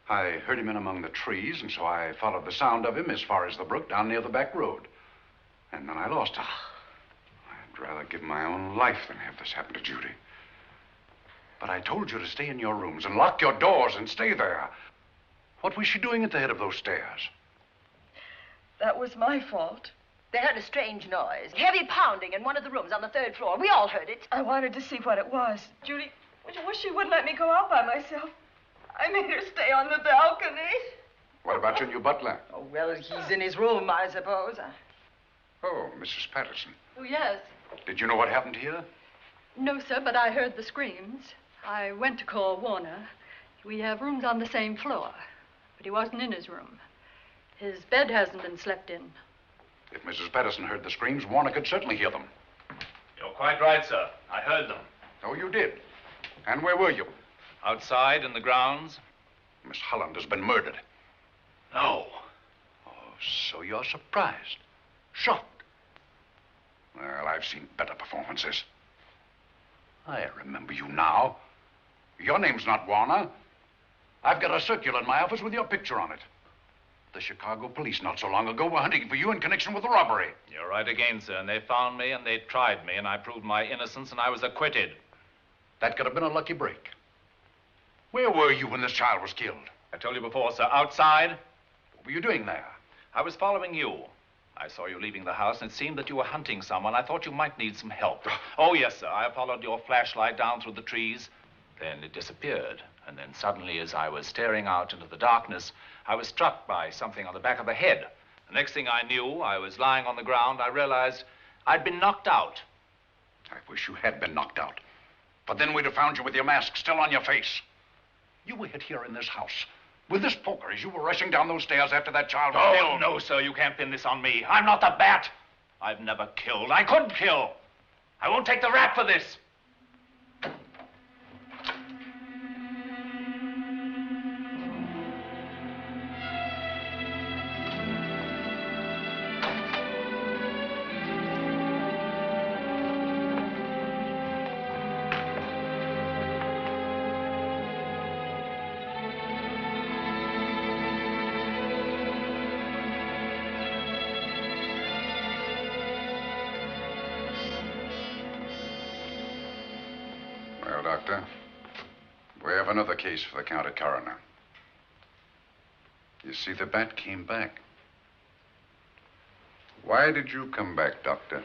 I heard him in among the trees, and so I followed the sound of him as far as the brook down near the back road. And then I lost him. I'd rather give my own life than have this happen to Judy. But I told you to stay in your rooms and lock your doors and stay there. What was she doing at the head of those stairs? That was my fault. They heard a strange noise. Heavy pounding in one of the rooms on the 3rd floor. We all heard it. I wanted to see what it was. Judy, I wish she wouldn't let me go out by myself. I made her stay on the balcony. What about your new butler? Oh, well, he's in his room, I suppose. Oh, Mrs. Patterson. Oh, yes. Did you know what happened here? No, sir, but I heard the screams. I went to call Warner. We have rooms on the same floor, but he wasn't in his room. His bed hasn't been slept in. If Mrs. Patterson heard the screams, Warner could certainly hear them. You're quite right, sir. I heard them. Oh, you did? And where were you? Outside in the grounds. Miss Holland has been murdered. No. Oh, so you're surprised. Shocked. Well, I've seen better performances. I remember you now. Your name's not Warner. I've got a circular in my office with your picture on it. The Chicago police not so long ago were hunting for you in connection with the robbery. You're right again, sir. And they found me and they tried me and I proved my innocence and I was acquitted. That could have been a lucky break. Where were you when this child was killed? I told you before, sir. Outside. What were you doing there? I was following you. I saw you leaving the house and it seemed that you were hunting someone. I thought you might need some help. Oh, yes, sir. I followed your flashlight down through the trees. Then it disappeared. And then suddenly, as I was staring out into the darkness, I was struck by something on the back of the head. The next thing I knew, I was lying on the ground. I realized I'd been knocked out. I wish you had been knocked out. But then we'd have found you with your mask still on your face. You were hit here in this house with this poker as you were rushing down those stairs after that child was killed. Oh, no, sir. You can't pin this on me. I'm not the bat. I've never killed. I couldn't kill. I won't take the rap for this. Doctor. We have another case for the county coroner. You see, the bat came back. Why did you come back, Doctor?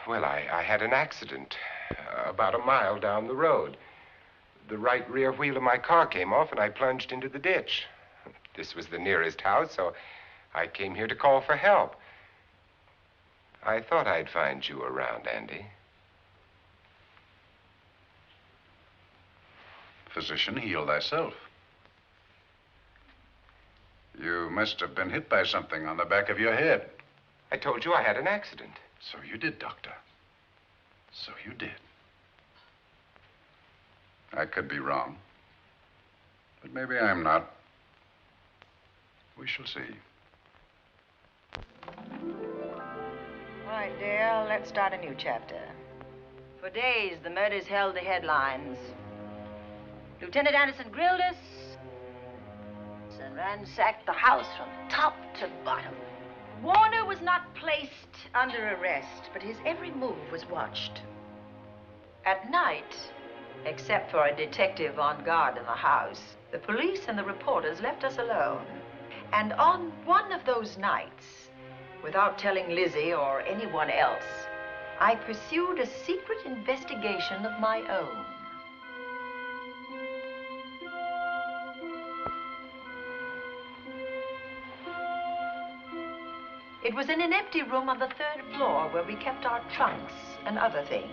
Well, I had an accident about a mile down the road. The right rear wheel of my car came off, and I plunged into the ditch. This was the nearest house, so I came here to call for help. I thought I'd find you around, Andy. Physician, heal thyself. You must have been hit by something on the back of your head. I told you I had an accident. So you did, Doctor. So you did. I could be wrong. But maybe I'm not. We shall see. All right, dear, let's start a new chapter. For days, the murders held the headlines. Lieutenant Anderson grilled us and ransacked the house from top to bottom. Warner was not placed under arrest, but his every move was watched. At night, except for a detective on guard in the house, the police and the reporters left us alone. And on one of those nights, without telling Lizzie or anyone else, I pursued a secret investigation of my own. It was in an empty room on the 3rd floor where we kept our trunks and other things.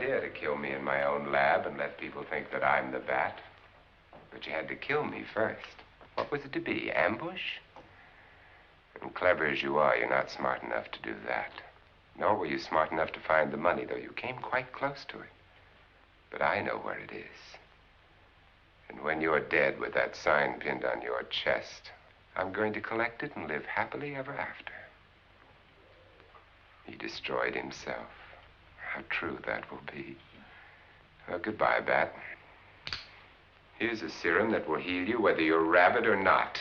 idea to kill me in my own lab and let people think that I'm the bat. But you had to kill me first. What was it to be, ambush? And clever as you are, you're not smart enough to do that. Nor were you smart enough to find the money, though you came quite close to it. But I know where it is. And when you're dead with that sign pinned on your chest, I'm going to collect it and live happily ever after. He destroyed himself. How true that will be. Well, goodbye, Bat. Here's a serum that will heal you whether you're rabid or not.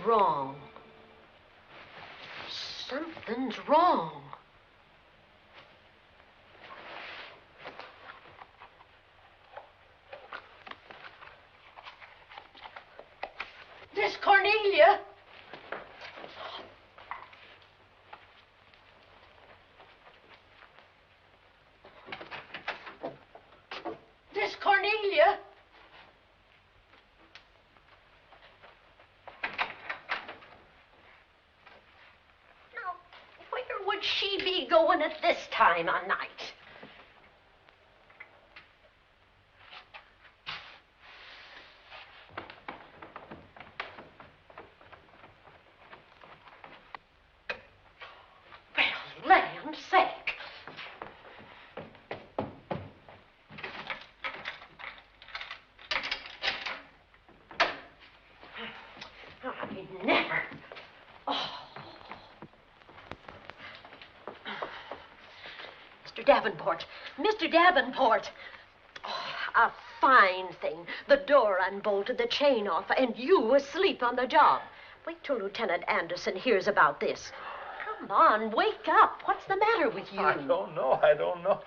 Wrong. Something's wrong. Miss Cornelia. Miss Cornelia. Would she be going at this time of night? Well, land's sake. I never. Oh. Mr. Davenport. Mr. Davenport. Oh, a fine thing. The door unbolted, the chain off, and you asleep on the job. Wait till Lieutenant Anderson hears about this. Come on, wake up. What's the matter with you? I don't know.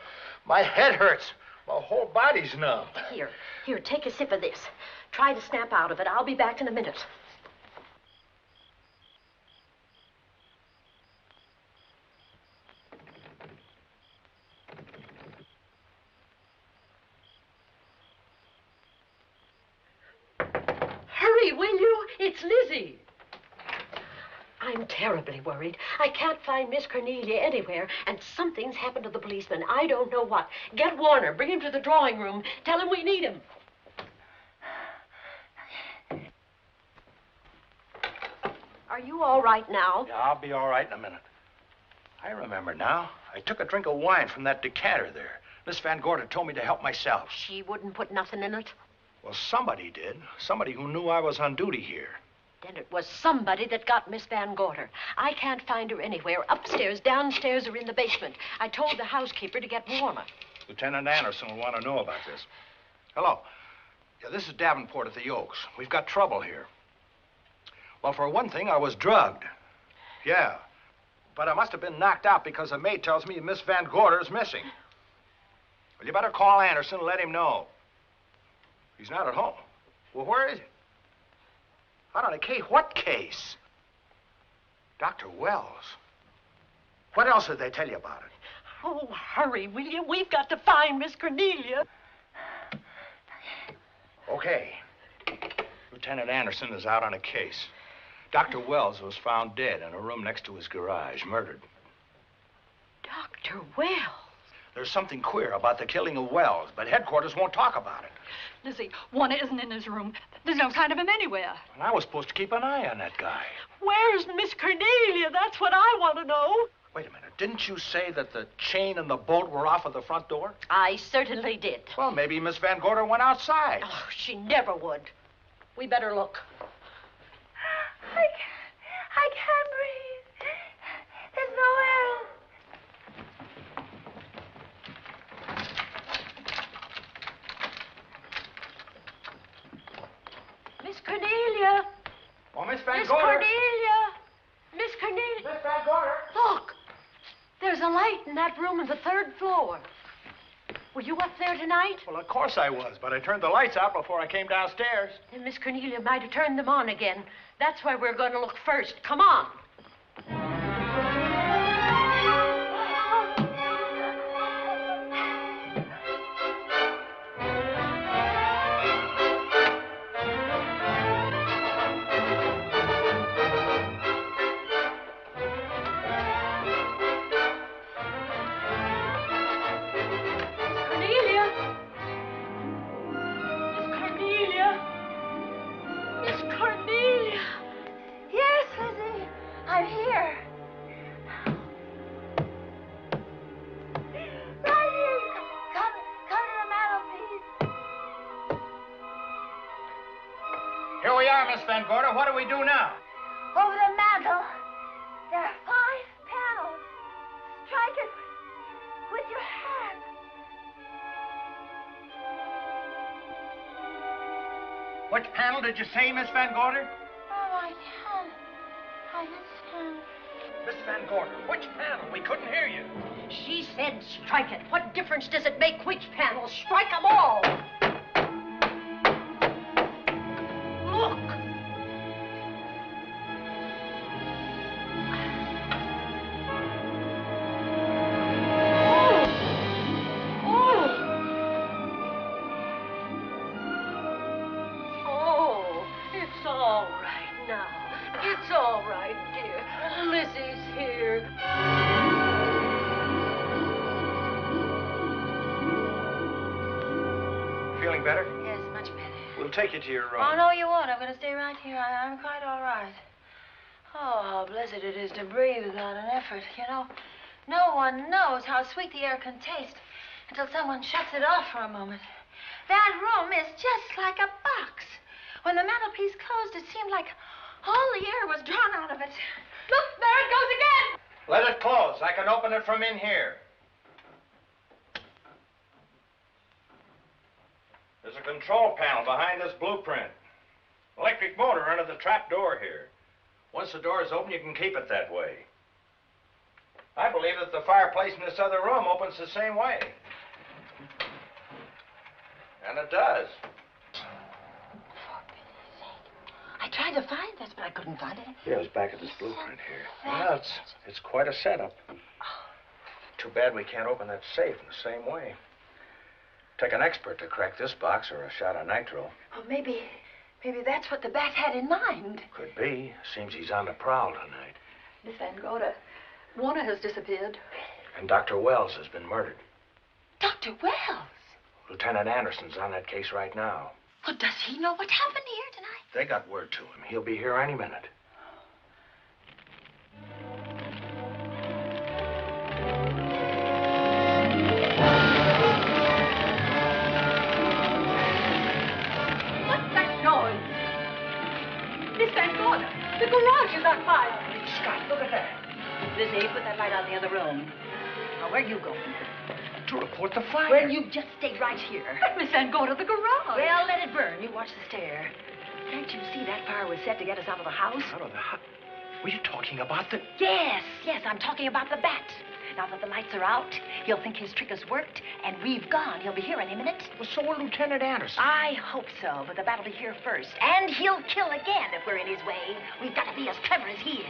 My head hurts. My whole body's numb. Here, take a sip of this. Try to snap out of it. I'll be back in a minute. Hurry, will you? It's Lizzie. I'm terribly worried. I can't find Miss Cornelia anywhere, and something's happened to the policeman. I don't know what. Get Warner. Bring him to the drawing room. Tell him we need him. Are you all right now? Yeah, I'll be all right in a minute. I remember now. I took a drink of wine from that decanter there. Miss Van Gorder told me to help myself. She wouldn't put nothing in it? Well, somebody did. Somebody who knew I was on duty here. Then it was somebody that got Miss Van Gorder. I can't find her anywhere. Upstairs, downstairs, or in the basement. I told the housekeeper to get Warner. Lieutenant Anderson will want to know about this. Hello. Yeah, this is Davenport at the Oaks. We've got trouble here. Well, for one thing, I was drugged. Yeah. but I must have been knocked out because the maid tells me Miss Van Gorder is missing. Well, you better call Anderson and let him know. He's not at home. Well, where is he? Out on a case? What case? Dr. Wells. What else did they tell you about it? Oh, hurry, will you? We've got to find Miss Cornelia. Okay. Lieutenant Anderson is out on a case. Dr. Wells was found dead in a room next to his garage, murdered. Dr. Wells? There's something queer about the killing of Wells, but headquarters won't talk about it. Lizzie, Warner isn't in his room. There's no sign of him anywhere. And I was supposed to keep an eye on that guy. Where's Miss Cornelia? That's what I want to know. Wait a minute. Didn't you say that the chain and the bolt were off of the front door? I certainly did. Well, maybe Miss Van Gorder went outside. Oh, she never would. We better look. I can't breathe. There's no air. Miss Cornelia. Oh, Miss Van Miss Gorder. Cornelia. Miss Cornelia. Miss Van Gorder. Look. There's a light in that room on the 3rd floor. Were you up there tonight? Well, of course I was, but I turned the lights out before I came downstairs. And Miss Cornelia might have turned them on again. That's why we're going to look first. Come on. Here we are, Miss Van Gorder. What do we do now? Over the mantel, there are 5 panels. Strike it with your hand. Which panel did you say, Miss Van Gorder? Oh, I can't understand. Miss Van Gorder, which panel? We couldn't hear you. She said strike it. What difference does it make which panel? Strike them all. Look. Oh, it's all right now. It's all right, dear. Lizzie's here. Feeling better? Yes, much better. We'll take you to your room. Oh, no, you won't. I'm going to stay right here. I'm quite all right. Oh, how blessed it is to breathe without an effort. You know, no one knows how sweet the air can taste until someone shuts it off for a moment. That room is just like a box. When the mantelpiece closed, it seemed like all the air was drawn out of it. Look, there it goes again. Let it close. I can open it from in here. There's a control panel behind this blueprint. Electric motor under the trap door here. Once the door is open, you can keep it that way. I believe that the fireplace in this other room opens the same way. And it does. I tried to find this, but I couldn't find it. Yeah, it was back of this blueprint here. Well, it's quite a setup. Too bad we can't open that safe in the same way. Take an expert to crack this box or a shot of nitro. Oh, maybe that's what the bat had in mind. Could be. Seems he's on the prowl tonight. Miss Van Gorder, Warner has disappeared. And Dr. Wells has been murdered. Dr. Wells? Lieutenant Anderson's on that case right now. Well, does he know what happened here tonight? They got word to him. He'll be here any minute. What's that noise? Miss Van Gorder, the garage is on fire. Scott, look at that. Lizzie, put that light out in the other room. Now, where are you going? To report the fire. Well, you just stay right here. But Miss Van Gorder, the garage. Well, let it burn. You watch the stair. Can't you see that fire was set to get us out of the house? Out of the house? Were you talking about the... Yes, I'm talking about the bat. Now that the lights are out, he'll think his trick has worked, and we've gone. He'll be here any minute. Well, so will Lieutenant Anderson. I hope so, but the bat will be here first. And he'll kill again if we're in his way. We've got to be as clever as he is.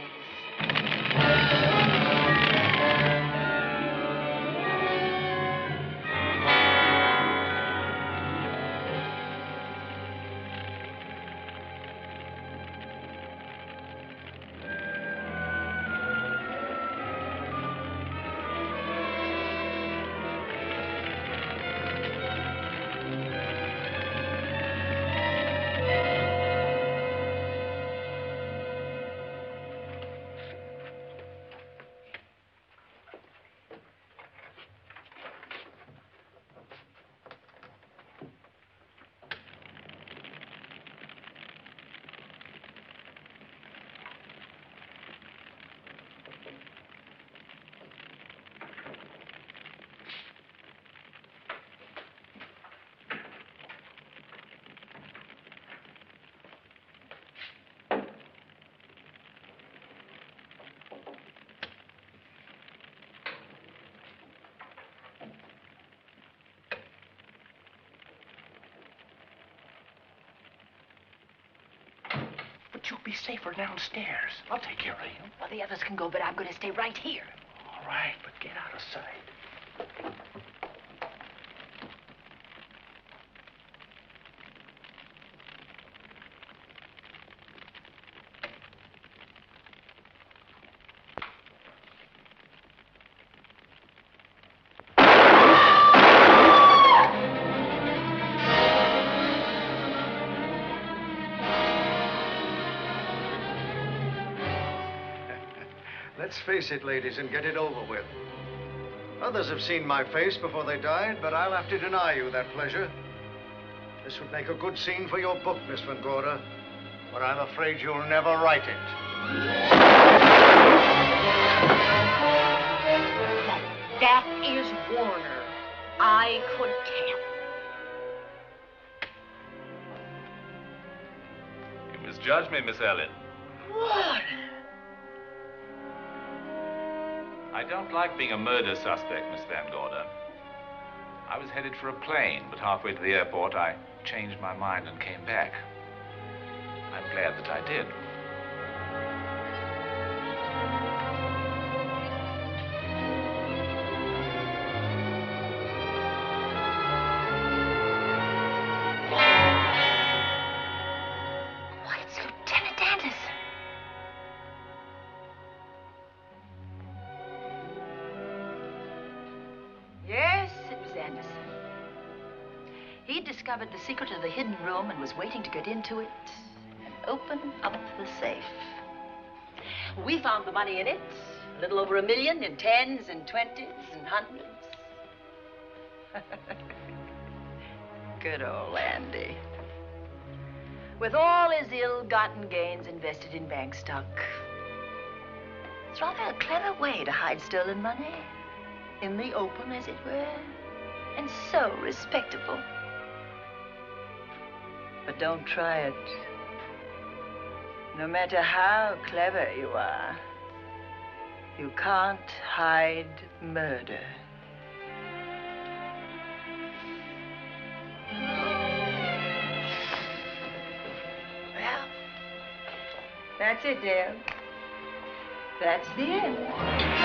But you'll be safer downstairs. I'll take care of you. Well, the others can go, but I'm going to stay right here. All right, but get out of sight. Let's face it, ladies, and get it over with. Others have seen my face before they died, but I'll have to deny you that pleasure. This would make a good scene for your book, Miss Van Gorder, but I'm afraid you'll never write it. That is Warner. I could tell. You misjudged me, Miss Ellen. Warner! I don't like being a murder suspect, Miss Van Gorder. I was headed for a plane, but halfway to the airport, I changed my mind and came back. I'm glad that I did. Why, it's Lieutenant Anderson. Yes, it was Anderson. He discovered the secret of the hidden room and was waiting to get into it and open up the safe. We found the money in it, a little over $1 million in tens and twenties and hundreds. Good old Andy. With all his ill-gotten gains invested in bank stock. It's rather a clever way to hide stolen money. In the open, as it were, and so respectable. But don't try it. No matter how clever you are, you can't hide murder. Well, that's it, Dale. That's the end.